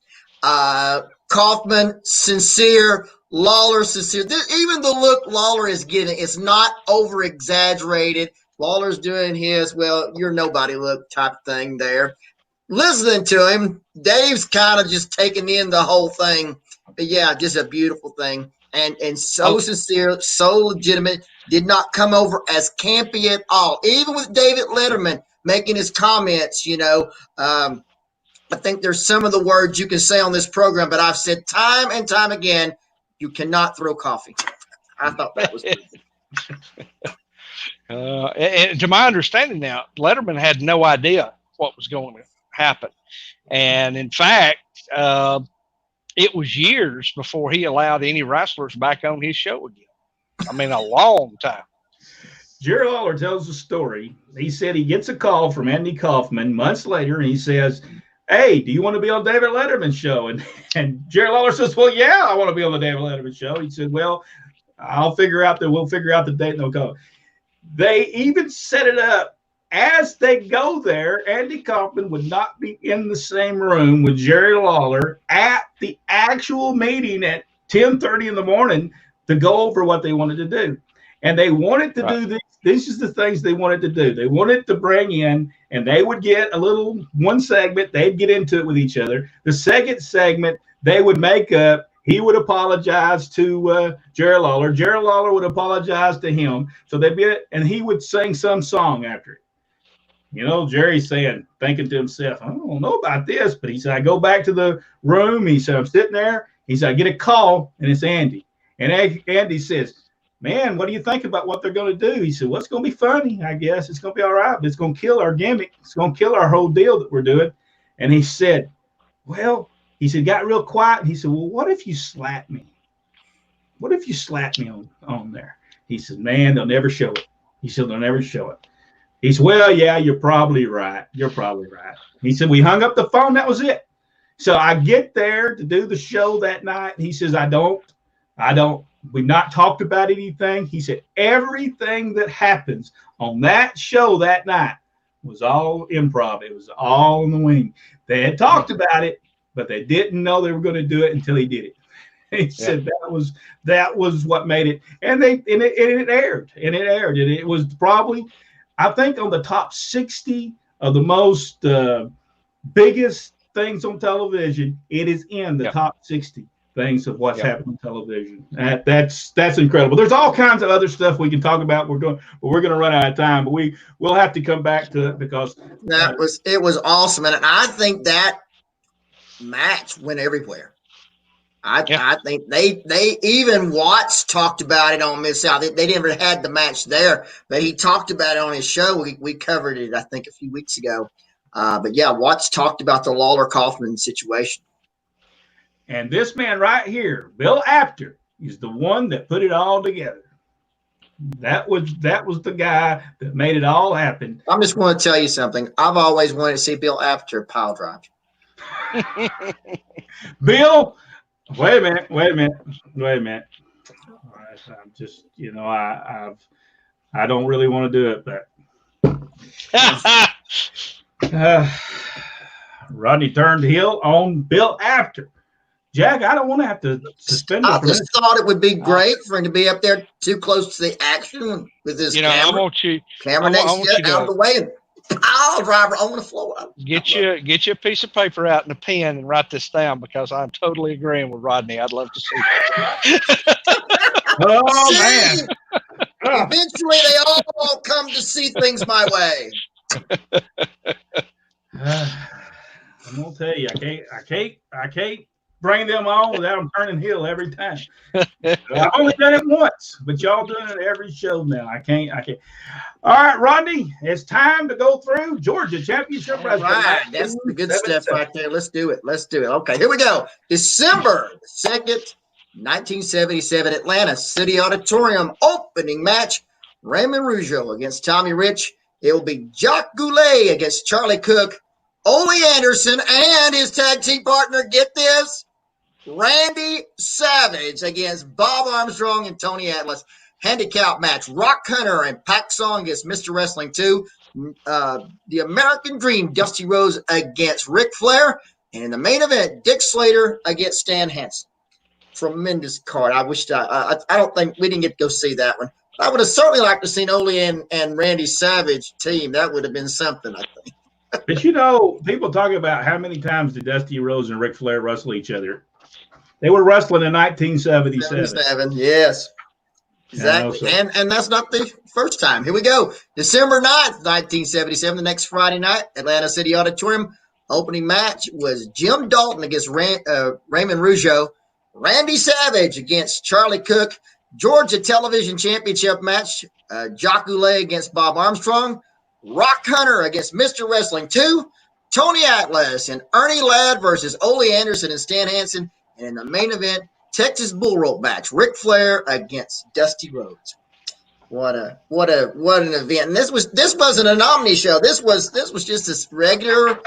Kaufman, sincere. Lawler, sincere. Even the look Lawler is getting, it's not over exaggerated. Lawler's doing his, well, you're nobody look type thing there. Listening to him, Dave's kind of just taking in the whole thing. But yeah, just a beautiful thing. And so sincere, so legitimate. Did not come over as campy at all. Even with David Letterman making his comments, I think there's some of the words you can say on this program, but I've said time and time again, you cannot throw coffee. I thought that was good.
And to my understanding now, Letterman had no idea what was going to happen. And in fact, it was years before he allowed any wrestlers back on his show again. I mean, a long time.
Jerry Lawler tells the story. He said he gets a call from Andy Kaufman months later, and he says, hey, do you want to be on David Letterman's show? And Jerry Lawler says, well, yeah, I want to be on the David Letterman show. He said, well, we'll figure out the date and they'll go. They even set it up as they go there. Andy Kaufman would not be in the same room with Jerry Lawler at the actual meeting at 10:30 in the morning to go over what they wanted to do. And they wanted to do this. This is the things they wanted to do. They wanted to bring in, and they would get one segment. They'd get into it with each other. The second segment, they would make up. He would apologize to Jerry Lawler. Jerry Lawler would apologize to him. So they'd be, and he would sing some song after it. Jerry's thinking to himself, I don't know about this, but he said, I go back to the room. He said, I'm sitting there. He said, I get a call, and it's Andy. And Andy says, man, what do you think about what they're going to do? He said, well, it's going to be funny, I guess. It's going to be all right, but it's going to kill our gimmick. It's going to kill our whole deal that we're doing. And he said, got real quiet. And he said, well, what if you slap me? What if you slap me on there? He said, man, they'll never show it. He said, they'll never show it. He said, well, yeah, you're probably right. You're probably right. He said, we hung up the phone. That was it. So I get there to do the show that night. He says, I don't. We've not talked about anything. He said, everything that happens on that show that night was all improv. It was all on the wing. They had talked about it, but they didn't know they were going to do it until he did it. He said that was what made it. And it aired. And it was probably, I think, on the top 60 of the most biggest things on television. It is in the top 60 things of what's happened on television. That's incredible. There's all kinds of other stuff we can talk about. We're going to run out of time, but we'll have to come back to it because
it was awesome, and I think that match went everywhere. I think they even Watts talked about it on Miss South. They never had the match there, but he talked about it on his show. We covered it, I think, a few weeks ago. But yeah, Watts talked about the Lawler Kaufman situation.
And this man right here, Bill Apter, is the one that put it all together. That was the guy that made it all happen.
I'm just going to tell you something. I've always wanted to see Bill Apter pile drive.
Bill, wait a minute. All right, I'm just, I don't really want to do it, but Rodney turned heel on Bill Apter. Jack, I don't want to have to suspend him.
I just thought it would be great for him to be up there too close to the action with his camera.
I want you
out of the way and pile driver on the floor.
Get you a piece of paper out and a pen and write this down, because I'm totally agreeing with Rodney. I'd love to see that.
Oh man,
Eventually, they all come to see things my way.
I'm gonna tell you, I can't bring them on without them turning heel every time. I've only done it once, but y'all doing it every show now. I can't. All right, Rodney, it's time to go through Georgia Championship Wrestling.
Right, that's the good stuff right there. Let's do it. Okay, here we go. December 2nd, 1977, Atlanta City Auditorium opening match. Raymond Rougeau against Tommy Rich. It will be Jacques Goulet against Charlie Cook. Ole Anderson and his tag team partner, get this, Randy Savage against Bob Armstrong and Tony Atlas. Handicap match, Rock Hunter and Pac Song against Mr. Wrestling 2. The American Dream, Dusty Rhodes against Ric Flair. And in the main event, Dick Slater against Stan Hansen. Tremendous card. I wished I don't think we didn't get to go see that one. I would have certainly liked to see Ole and Randy Savage team. That would have been something, I think.
But people talk about how many times did Dusty Rhodes and Ric Flair wrestle each other. They were wrestling in 1977.
Yes. Exactly. And that's not the first time. Here we go. December 9th, 1977, the next Friday night, Atlanta City Auditorium. Opening match was Jim Dalton against Raymond Rougeau. Randy Savage against Charlie Cook. Georgia Television Championship match, Jacques Goulet against Bob Armstrong. Rock Hunter against Mr. Wrestling 2. Tony Atlas and Ernie Ladd versus Ole Anderson and Stan Hansen. And in the main event, Texas Bull Rope match, Ric Flair against Dusty Rhodes. What an event! And this wasn't an Omni show. This was just this regular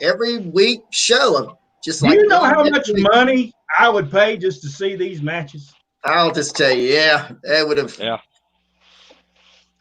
every week show. Just
Do you know how much money I would pay just to see these matches?
I'll just tell you, it would have.
Yeah.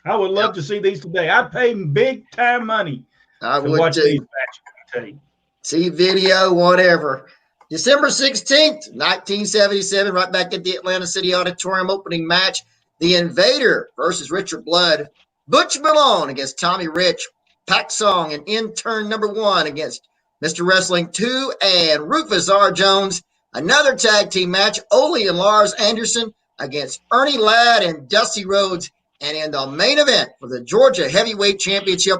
I would love to see these today. I'd pay big time money
to
watch these matches.
See video, whatever. December 16th, 1977, right back at the Atlanta City Auditorium opening match. The Invader versus Richard Blood. Butch Malone against Tommy Rich. Pac Song and intern number 1 against Mr. Wrestling 2 and Rufus R. Jones. Another tag team match, Ole and Lars Anderson against Ernie Ladd and Dusty Rhodes. And in the main event for the Georgia Heavyweight Championship,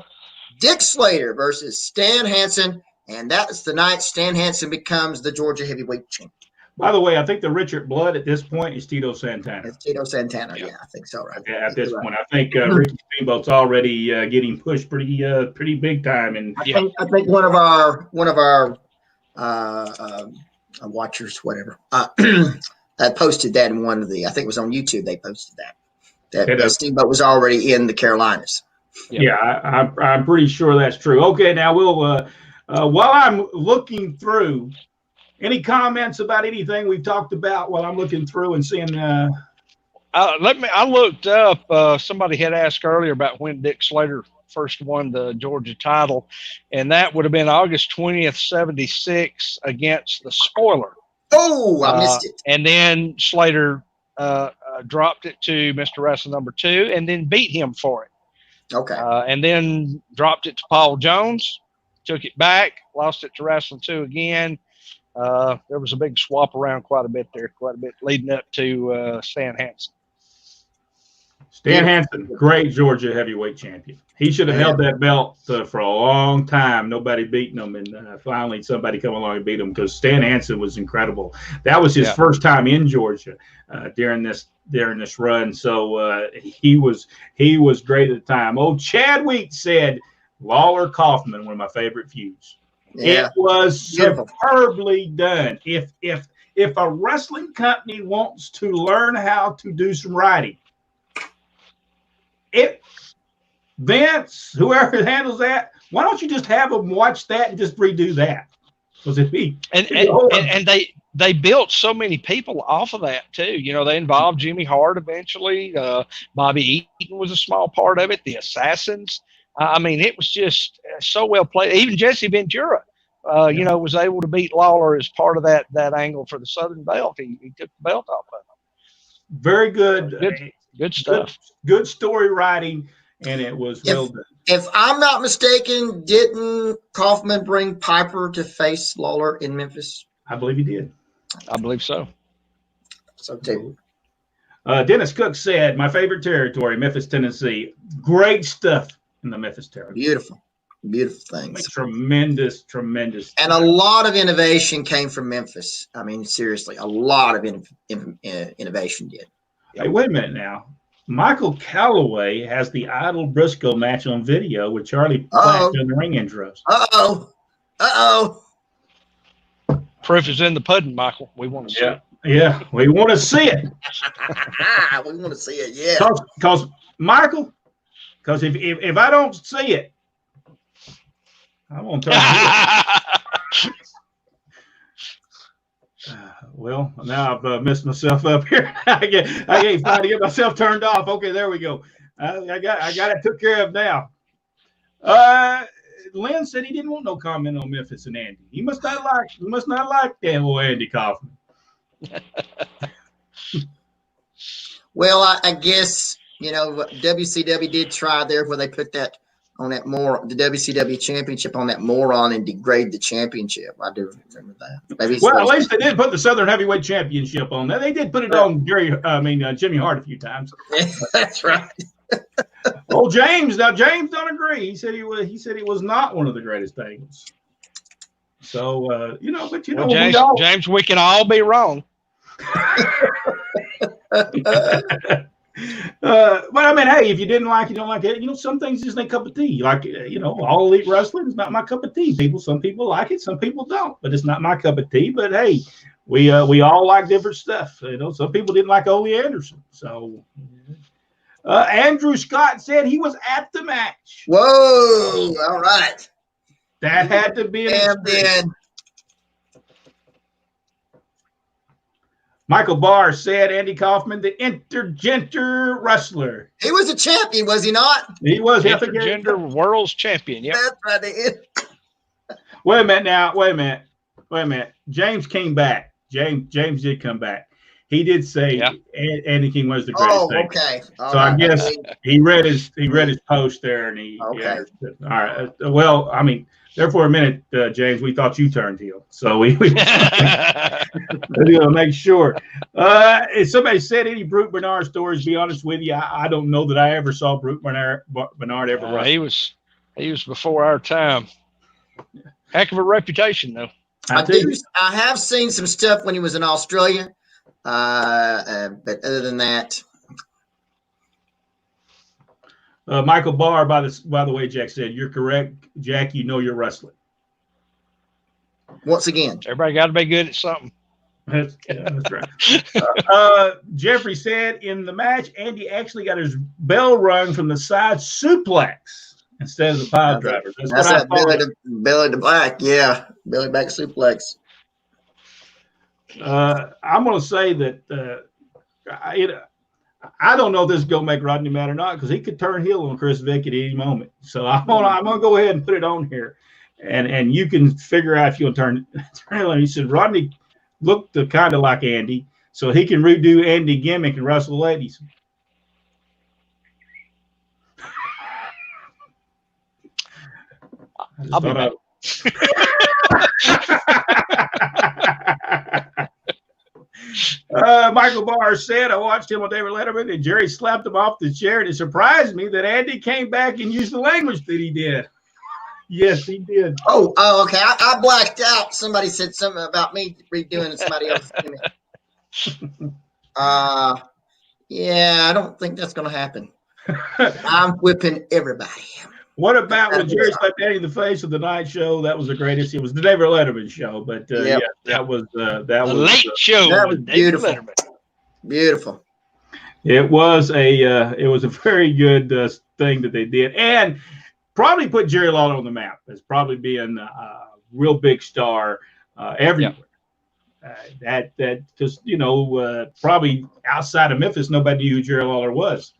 Dick Slater versus Stan Hansen. And that's the night Stan Hansen becomes the Georgia Heavyweight Champion.
By the way, I think the Richard Blood at this point is Tito Santana.
It's Tito Santana, yeah, I think so, right?
Okay, at this point, I think Ricky Steamboat's already getting pushed pretty big time. And
I think one of our watchers, whatever, posted that in one of the. I think it was on YouTube. They posted that Steamboat was already in the Carolinas.
Yeah, I'm pretty sure that's true. Okay, now we'll while I'm looking through. Any comments about anything we've talked about while I'm looking through and seeing?
I looked up. Somebody had asked earlier about when Dick Slater first won the Georgia title, and that would have been August 20th, 76 against the Spoiler.
Oh, I missed it.
And then Slater dropped it to Mr. Wrestling number 2, and then beat him for it.
Okay.
And then dropped it to Paul Jones, took it back, lost it to Wrestling 2 again. There was a big swap around quite a bit leading up to Stan Hansen.
Stan Hansen, great Georgia heavyweight champion. He should have held that belt for a long time. Nobody beating him, and finally somebody come along and beat him because Stan Hansen was incredible. That was his first time in Georgia during this run, so he was great at the time. Oh, Chadwick said Lawler Kaufman, one of my favorite feuds. Yeah. It was superbly done. If a wrestling company wants to learn how to do some writing, Vince, whoever handles that, why don't you just have them watch that and just redo that? Because
and they built so many people off of that too. You know, they involved Jimmy Hart eventually. Bobby Eaton was a small part of it. The Assassins. I mean, it was just so well played. Even Jesse Ventura, was able to beat Lawler as part of that angle for the Southern Belt. He took the belt off of him.
Very good.
Good stuff.
Good story writing, and it was well done.
If I'm not mistaken, didn't Kaufman bring Piper to face Lawler in Memphis?
I believe he did.
I believe so.
So too.
Dennis Cook said, my favorite territory, Memphis, Tennessee. Great stuff in the Memphis territory.
Beautiful. Beautiful things.
Tremendous.
And a lot of innovation came from Memphis. I mean, seriously, a lot of innovation did.
Hey, wait a minute now. Michael Calloway has the Idol Briscoe match on video with Charlie Platt doing the ring intros.
Uh-oh.
Proof
is in the pudding, Michael. We want to see it.
Yeah, we want to see it.
We want to see it, yeah.
Because Michael, if I don't see it, I'm going to turn well, now I've messed myself up here. I can't find to get myself turned off. Okay, there we go. I got it took care of now. Lynn said he didn't want no comment on Memphis and Andy. He must not like that little Andy Kaufman.
Well, I guess WCW did try there where they put that on that the WCW championship on that moron and degrade the championship. I do remember that.
At least they did put the Southern Heavyweight Championship on that. They did put it on Jimmy Hart a few times.
That's right.
Well, James don't agree. He said he was not one of the greatest angles. So
James, we can all be wrong.
But I mean, hey, if you didn't like, you don't like it. Some things just ain't cup of tea. Like, all elite wrestling is not my cup of tea. Some people like it, some people don't. But it's not my cup of tea. But hey, we all like different stuff. Some people didn't like Ole Anderson. So Andrew Scott said he was at the match.
Whoa! All right.
That had to be an experience. Michael Barr said Andy Kaufman, the intergender wrestler.
He was a champion, was he not?
He was.
Intergender world's champion. Yeah.
That's right.
Wait a minute. James came back. James did come back. He did say Andy King was the greatest thing.
Okay.
So I guess he read his post there, and he.
Okay.
All right. Well, I mean, there for a minute, James, we thought you turned heel, so we to make sure. If somebody said any Brute Bernard stories, be honest with you, I don't know that I ever saw Brute Bernard ever wrestle.
He was before our time. Heck of a reputation, though.
I have seen some stuff when he was in Australia, but other than that.
Michael Barr, by the way, Jack said, you're correct. Jack, you're wrestling.
Once again.
Everybody got to be good at something.
That's right. Jeffrey said, in the match, Andy actually got his bell rung from the side suplex instead of the pile driver.
That's that Billy the Black. Yeah, Billy back suplex.
I'm going to say that I don't know if this is going to make Rodney mad or not, because he could turn heel on Chris Vick at any moment. So I'm gonna go ahead and put it on here, and you can figure out if you want to turn heel. He said Rodney looked kind of like Andy, so he can redo Andy gimmick and wrestle ladies.
I'll be back.
Michael Barr said, I watched him on David Letterman, and Jerry slapped him off the chair, and it surprised me that Andy came back and used the language that he did. Yes, he did.
Oh, okay. I blacked out. Somebody said something about me redoing somebody else's gimmick. Yeah, I don't think that's going to happen. I'm whipping everybody.
What about when Jerry slapped Andy in the face of the night show? That was the greatest. It was the David Letterman show, but that was
late show.
That was beautiful. Beautiful.
It was a very good thing that they did, and probably put Jerry Lawler on the map as probably being a real big star everywhere. That just probably outside of Memphis, nobody knew who Jerry Lawler was.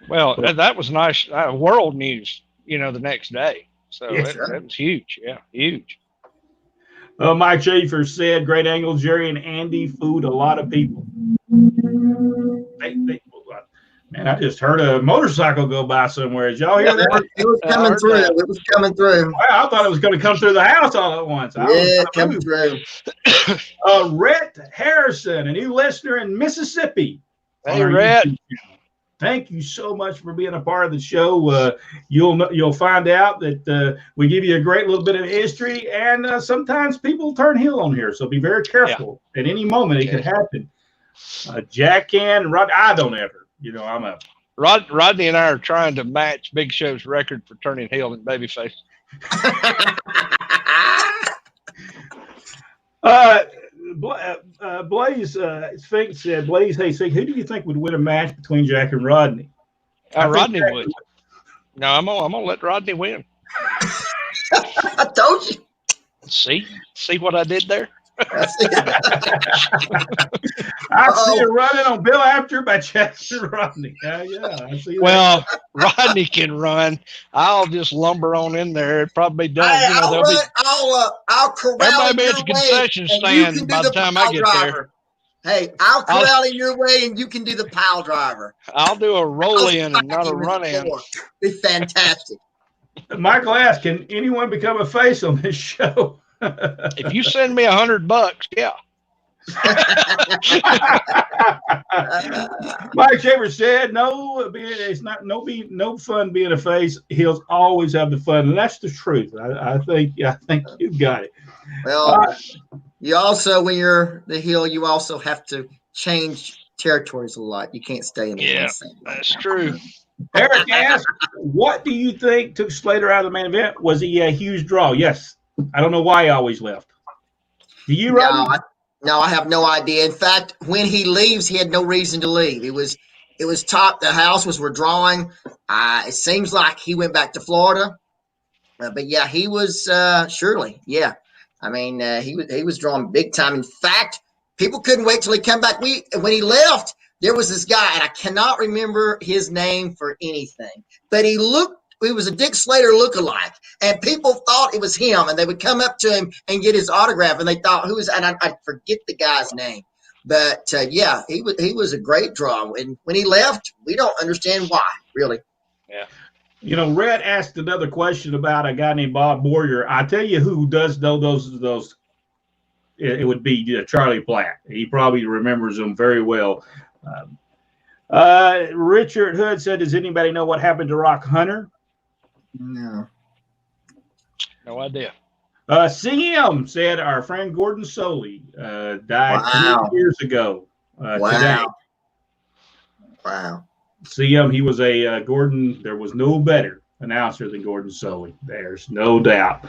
Well, that was nice. World news. The next day. So that was huge. Yeah, huge.
Mike Schaefer said, great angle, Jerry and Andy fooled a lot of people. Man, I just heard a motorcycle go by somewhere. Did y'all hear that?
It was coming through. It was coming through.
I thought it was going to come through the house all at once.
Coming through.
Rhett Harrison, a new listener in Mississippi.
Hey, Rhett.
Thank you so much for being a part of the show. You'll find out that we give you a great little bit of history, and sometimes people turn heel on here, so be very careful. Yeah. At any moment, it could happen. Jack can, Rod. I don't ever. I'm a
Rodney and I are trying to match Big Show's record for turning heel in babyface.
Blaze Sphinx said, Blaze, hey, Sphinx, who do you think would win a match between Jack and Rodney?
Rodney would. No, I'm gonna let Rodney win.
I told you.
See what I did there?
I see it running on Bill Apter by Jack and Rodney. Yeah, I see that.
Well, Rodney can run. I'll just lumber on in there. It probably done.
I'll corral
everybody be at the concession stand by the time I get there.
Hey, I'll corral in your way, and you can do the pile driver.
I'll do a roll in and not a run in.
Be fantastic.
Michael asked, can anyone become a face on this show?
If you send me $100, yeah.
Mike Shaver said, "No, no fun being a face. He'll always have the fun," and that's the truth. I think you got it.
Well, you also, when you're the heel, you also have to change territories a lot. You can't stay in the same.
That's true.
Eric asked, "What do you think took Slater out of the main event? Was he a huge draw?" Yes. I don't know why he always left. Do you, Rodney?
No, I have no idea. In fact, when he leaves, he had no reason to leave. It was top. The house was withdrawing. It seems like he went back to Florida. But yeah, he was surely. Yeah, I mean, he was drawing big time. In fact, people couldn't wait till he come back. When he left, there was this guy, and I cannot remember his name for anything, but he was a Dick Slater lookalike, and people thought it was him, and they would come up to him and get his autograph, and they thought, and I forget the guy's name. But, yeah, he was a great draw. And when he left, we don't understand why, really.
Yeah.
Red asked another question about a guy named Bob Boyer. I tell you who does know those. It would be Charlie Platt. He probably remembers them very well. Richard Hood said, does anybody know what happened to Rock Hunter?
No
idea.
CM said our friend Gordon Soley died 2 years ago. Today.
Wow.
CM, he was a Gordon. There was no better announcer than Gordon Soley. There's no doubt.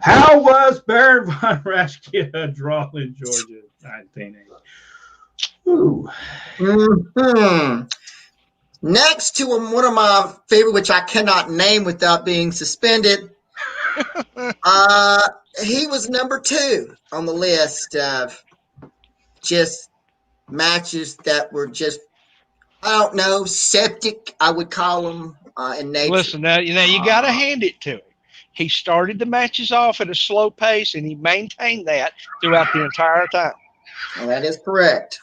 How was Baron von Raschke a draw in Georgia 1980? Ooh.
Mm-hmm. Next to one of my favorite, which I cannot name without being suspended, he was number 2 on the list of just matches that were just, I don't know, septic, I would call them in nature.
Listen, now you got to hand it to him. He started the matches off at a slow pace, and he maintained that throughout the entire time.
Well, that is correct.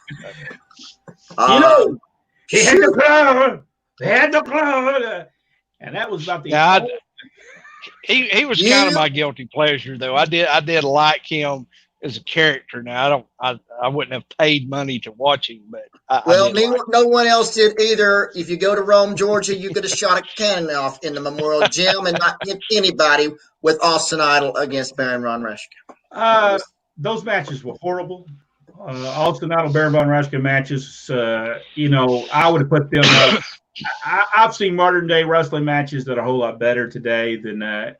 He had the club. They had the club. And that was about the
he was kind of my guilty pleasure, though. I did like him as a character. Now I wouldn't have paid money to watch him, but
no one else did either. If you go to Rome, Georgia, you get a shot at cannon off in the Memorial Gym and not hit anybody with Austin Idol against Baron von Raschke.
Those matches were horrible. Austin Idol, Baron von Raschke matches. I would have put them up. I've seen modern day wrestling matches that are a whole lot better today than Baron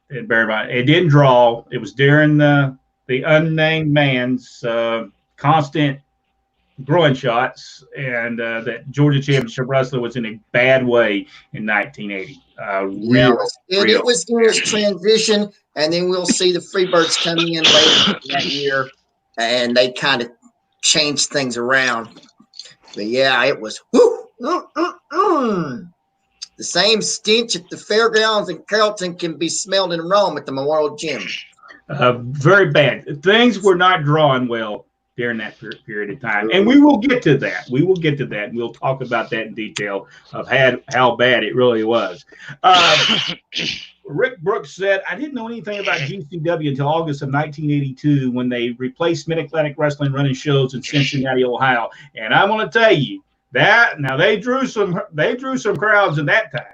von. It didn't draw. It was during the unnamed man's constant groin shots, and that Georgia Championship Wrestling was in a bad way in 1980.
It was in its transition, and then we'll see the Freebirds coming in later that year, and they kind of changed things around. But yeah, it was the same stench at the fairgrounds in Carrollton can be smelled in Rome at the Memorial Gym.
Very bad. Things were not drawn well during that period of time. And we will get to that. And we'll talk about that in detail of how bad it really was. Rick Brooks said, I didn't know anything about GCW until August of 1982 when they replaced Mid-Atlantic Wrestling running shows in Cincinnati, Ohio. And I'm going to tell you, Now they drew some crowds in that time.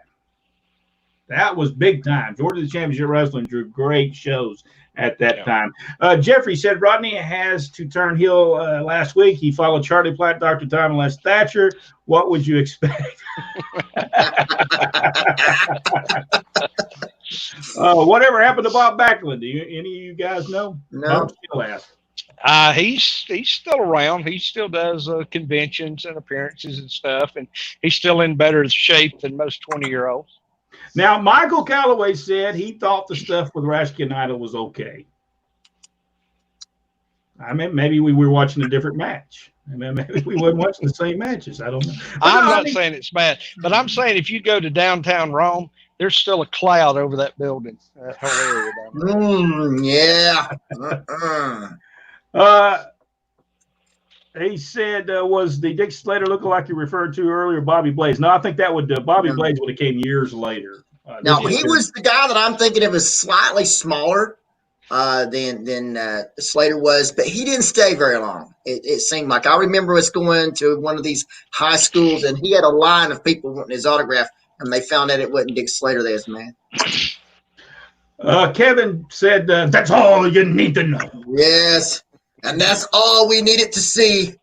That was big time. Georgia Championship Wrestling drew great shows at that time. Jeffrey said Rodney has to turn heel last week. He followed Charlie Platt, Dr. Tom, and Les Thatcher. What would you expect? Whatever happened to Bob Backlund? Any of you guys know?
No.
Still ask.
He's still around. He still does conventions and appearances and stuff, and he's still in better shape than most 20-year-olds.
Now, Michael Calloway said he thought the stuff with Rashke and Idol was okay. I mean, maybe we were watching a different match. I mean, maybe we weren't watching the same matches. I don't know.
I'm not saying it's bad, but I'm saying if you go to downtown Rome, there's still a cloud over that building. That whole area down
Yeah.
He said, was the Dick Slater lookalike you referred to earlier, Bobby Blaze? No, I think that would Bobby Blaze would have came years later.
No, he was the guy that I'm thinking of as slightly smaller than Slater was, but he didn't stay very long. It seemed like I remember us going to one of these high schools, and he had a line of people wanting his autograph, and they found out it wasn't Dick Slater. There's man.
Kevin said, "That's all you need to know."
Yes. And that's all we needed to see.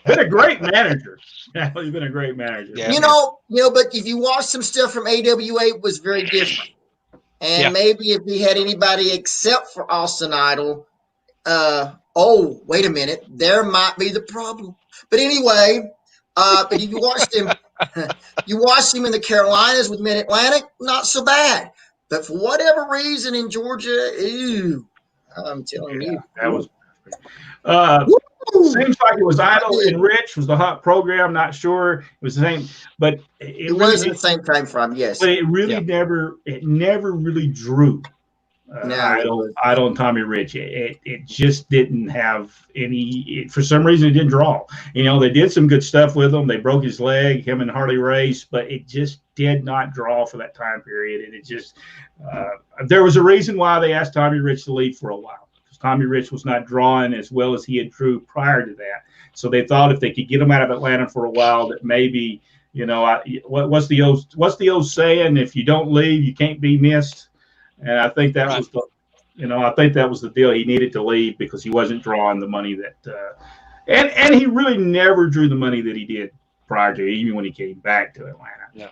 Been a great manager. Yeah, he's been a great manager.
Yeah. You know, but if you watch some stuff from AWA, it was very different. And maybe if he had anybody except for Austin Idol, wait a minute, there might be the problem. But anyway, but if you watched him, in the Carolinas with Mid-Atlantic, not so bad. But for whatever reason in Georgia, I'm telling you,
that was. Seems like it was Idol and Rich was the hot program. Not sure it was the same, but
it was the same time frame. Yes,
but it really never really drew. Idol and Tommy Rich. It just didn't have any. For some reason, it didn't draw. You know, they did some good stuff with him. They broke his leg, him and Harley Race, but it just did not draw for that time period. And it just there was a reason why they asked Tommy Rich to leave for a while. Tommy Rich was not drawing as well as he had drew prior to that. So they thought if they could get him out of Atlanta for a while, that maybe, what's the old saying? If you don't leave, you can't be missed. And I think that was the deal. He needed to leave because he wasn't drawing the money that, and he really never drew the money that he did prior to, even when he came back to Atlanta.
Yeah.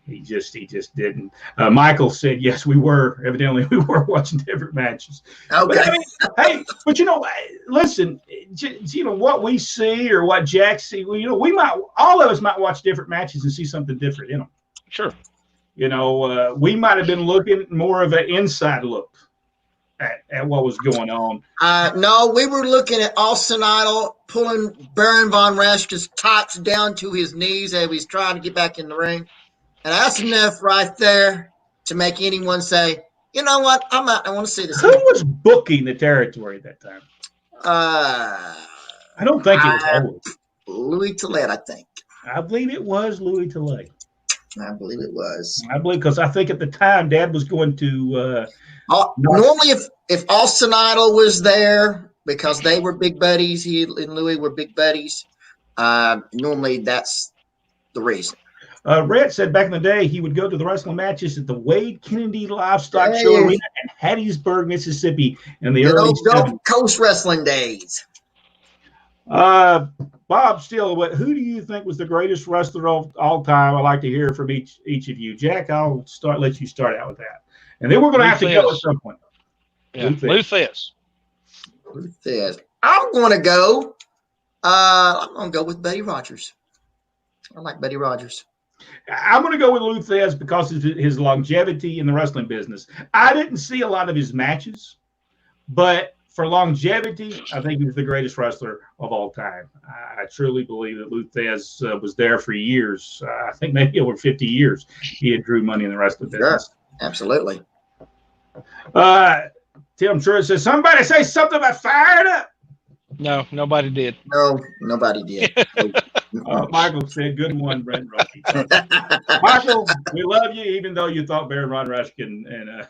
He just didn't. Michael said, yes, we were. Evidently, we were watching different matches.
Okay.
But listen, what we see or what Jack see, all of us might watch different matches and see something different in them.
Sure.
We might have been looking more of an inside look at what was going on.
No, we were looking at Austin Idol pulling Baron von Raschke's tights down to his knees as he's trying to get back in the ring. And that's enough right there to make anyone say, you know what, I want to see this.
Who was booking the territory at that time? I don't think it was
Louis Tillett, I think.
I believe it was Louis Tillett.
I believe it was.
Because I think at the time Dad was going to
normally if Austin Idol was there, because they were big buddies, he and Louis were big buddies, normally that's the reason.
Red said back in the day he would go to the wrestling matches at the Wade Kennedy Livestock Show Arena in Hattiesburg, Mississippi in the early
Gulf Coast wrestling days.
Bob Steele, who do you think was the greatest wrestler of all time? I'd like to hear from each of you. Jack, I'll let you start out with that. And then we're going to have to go at some point.
Yeah, Lou Thesz.
I'm going to go with Buddy Rogers. I like Buddy Rogers.
I'm going to go with Lou Thesz because of his longevity in the wrestling business. I didn't see a lot of his matches, but for longevity, I think he was the greatest wrestler of all time. I truly believe that Lou Thesz was there for years. I think maybe over 50 years he had drew money in the wrestling business.
Sure, absolutely.
Tim Truitt says, somebody say something about fired up.
No, nobody did.
No, nobody did.
Michael said, good one, Brent Rocky. Michael, we love you, even though you thought Baron von Raschke and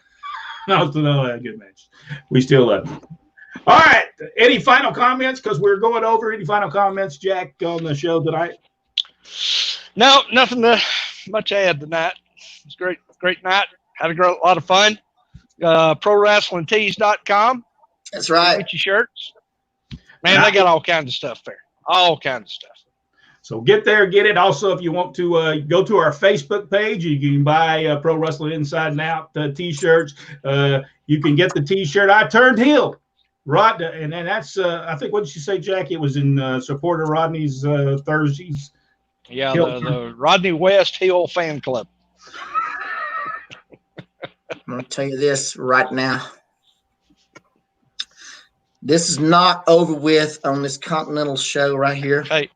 Austin had a good match. We still love you. All right. Any final comments? Because we're going over. Any final comments, Jack, on the show tonight?
No, nothing to much add tonight. It's a great night. Had a lot of fun. ProWrestlingTees.com.
That's right.
Get your shirts. Man, they got all kinds of stuff there. All kinds of stuff.
So get there, get it. Also, if you want to go to our Facebook page, you can buy Pro Wrestling Inside and Out T-shirts. You can get the T-shirt I Turned Heel. Rod, and that's I think, what did you say, Jack? It was in support of Rodney's Thursdays.
Yeah, the Rodney West Heel Fan Club.
I'm going to tell you this right now. This is not over with on this Continental show right here.
Hey.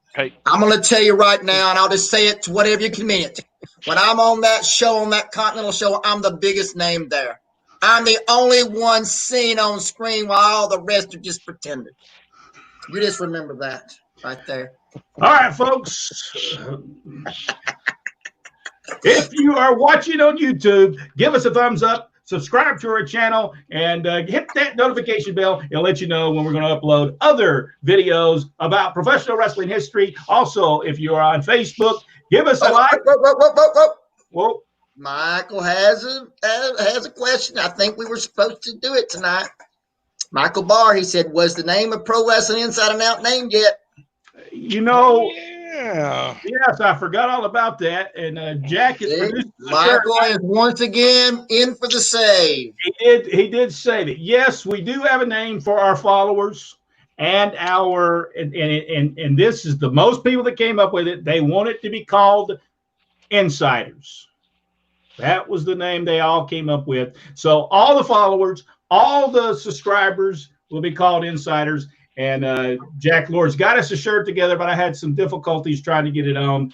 I'm going to tell you right now, and I'll just say it to whatever you convenient. When I'm on that show, on that Continental show, I'm the biggest name there. I'm the only one seen on screen while all the rest are just pretending. You just remember that right there.
All right, folks. If you are watching on YouTube, give us a thumbs up, subscribe to our channel, and hit that notification bell. It'll let you know when we're going to upload other videos about professional wrestling history. Also, if you are on Facebook, give us a like.
Whoa. Michael has a question. I think we were supposed to do it tonight. Michael Barr, he said, was the name of Pro Wrestling Inside and Out named yet?
You know,
yeah.
Yes, I forgot all about that. And Jack is producing
Michael is once again in for the save.
He did say that. Yes, we do have a name for our followers and and this is the most people that came up with it. They want it to be called Insiders. That was the name they all came up with. So all the followers, all the subscribers will be called Insiders. And Jack Lord's got us a shirt together, but I had some difficulties trying to get it on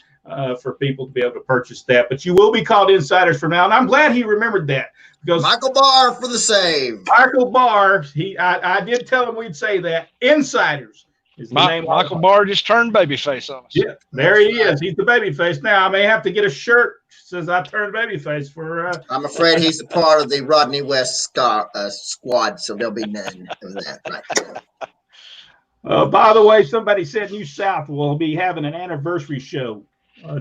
for people to be able to purchase that. But you will be called Insiders from now. And I'm glad he remembered that. Because
Michael Barr for the save.
Michael Barr, I did tell him we'd say that. Insiders is the name.
Michael Barr just turned babyface on us.
Yeah, there he is. He's the babyface. Now I may have to get a shirt that says I turned babyface for.
I'm afraid he's a part of the Rodney West squad, so there'll be none of that right there.
By the way, somebody said New South will be having an anniversary show.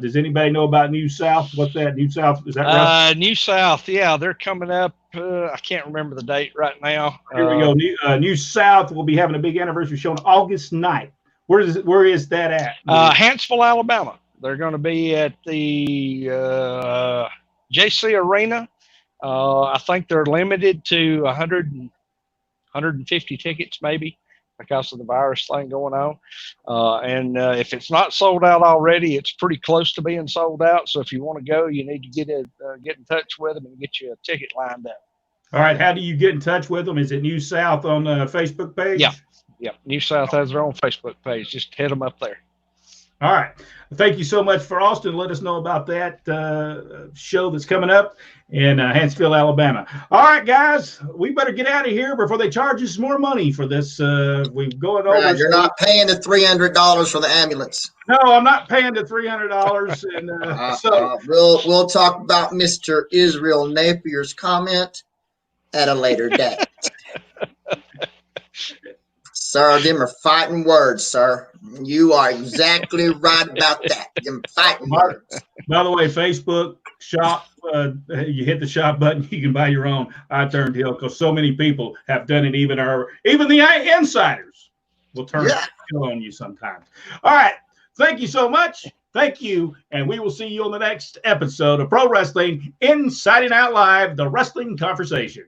Does anybody know about New South? What's that? New South? Is that
New South? Yeah, they're coming up. I can't remember the date right now.
Here we go. New South will be having a big anniversary show on August 9th. Where is that at?
Huntsville, Alabama. They're going to be at the JC Arena. I think they're limited to 150 tickets, maybe, because of the virus thing going on. And if it's not sold out already, it's pretty close to being sold out. So if you want to go, you need to get in touch with them and get you a ticket lined up.
All right. How do you get in touch with them? Is it New South on the Facebook page?
Yeah. New South has their own Facebook page. Just hit them up there.
All right. Thank you so much for Austin. Let us know about that show that's coming up in Huntsville, Alabama. All right, guys, we better get out of here before they charge us more money for this. We're going over.
Right, you're not paying the $300 for the ambulance.
No, I'm not paying the $300. And
we'll talk about Mr. Israel Napier's comment at a later date. Sir, them are fighting words, sir. You are exactly right about that. Them fighting words.
By the way, Facebook shop, you hit the shop button, you can buy your own I Turned Heel, because so many people have done it. Even the insiders will turn on you sometimes. All right. Thank you so much. Thank you. And we will see you on the next episode of Pro Wrestling Inside and Out Live, the Wrestling Conversation.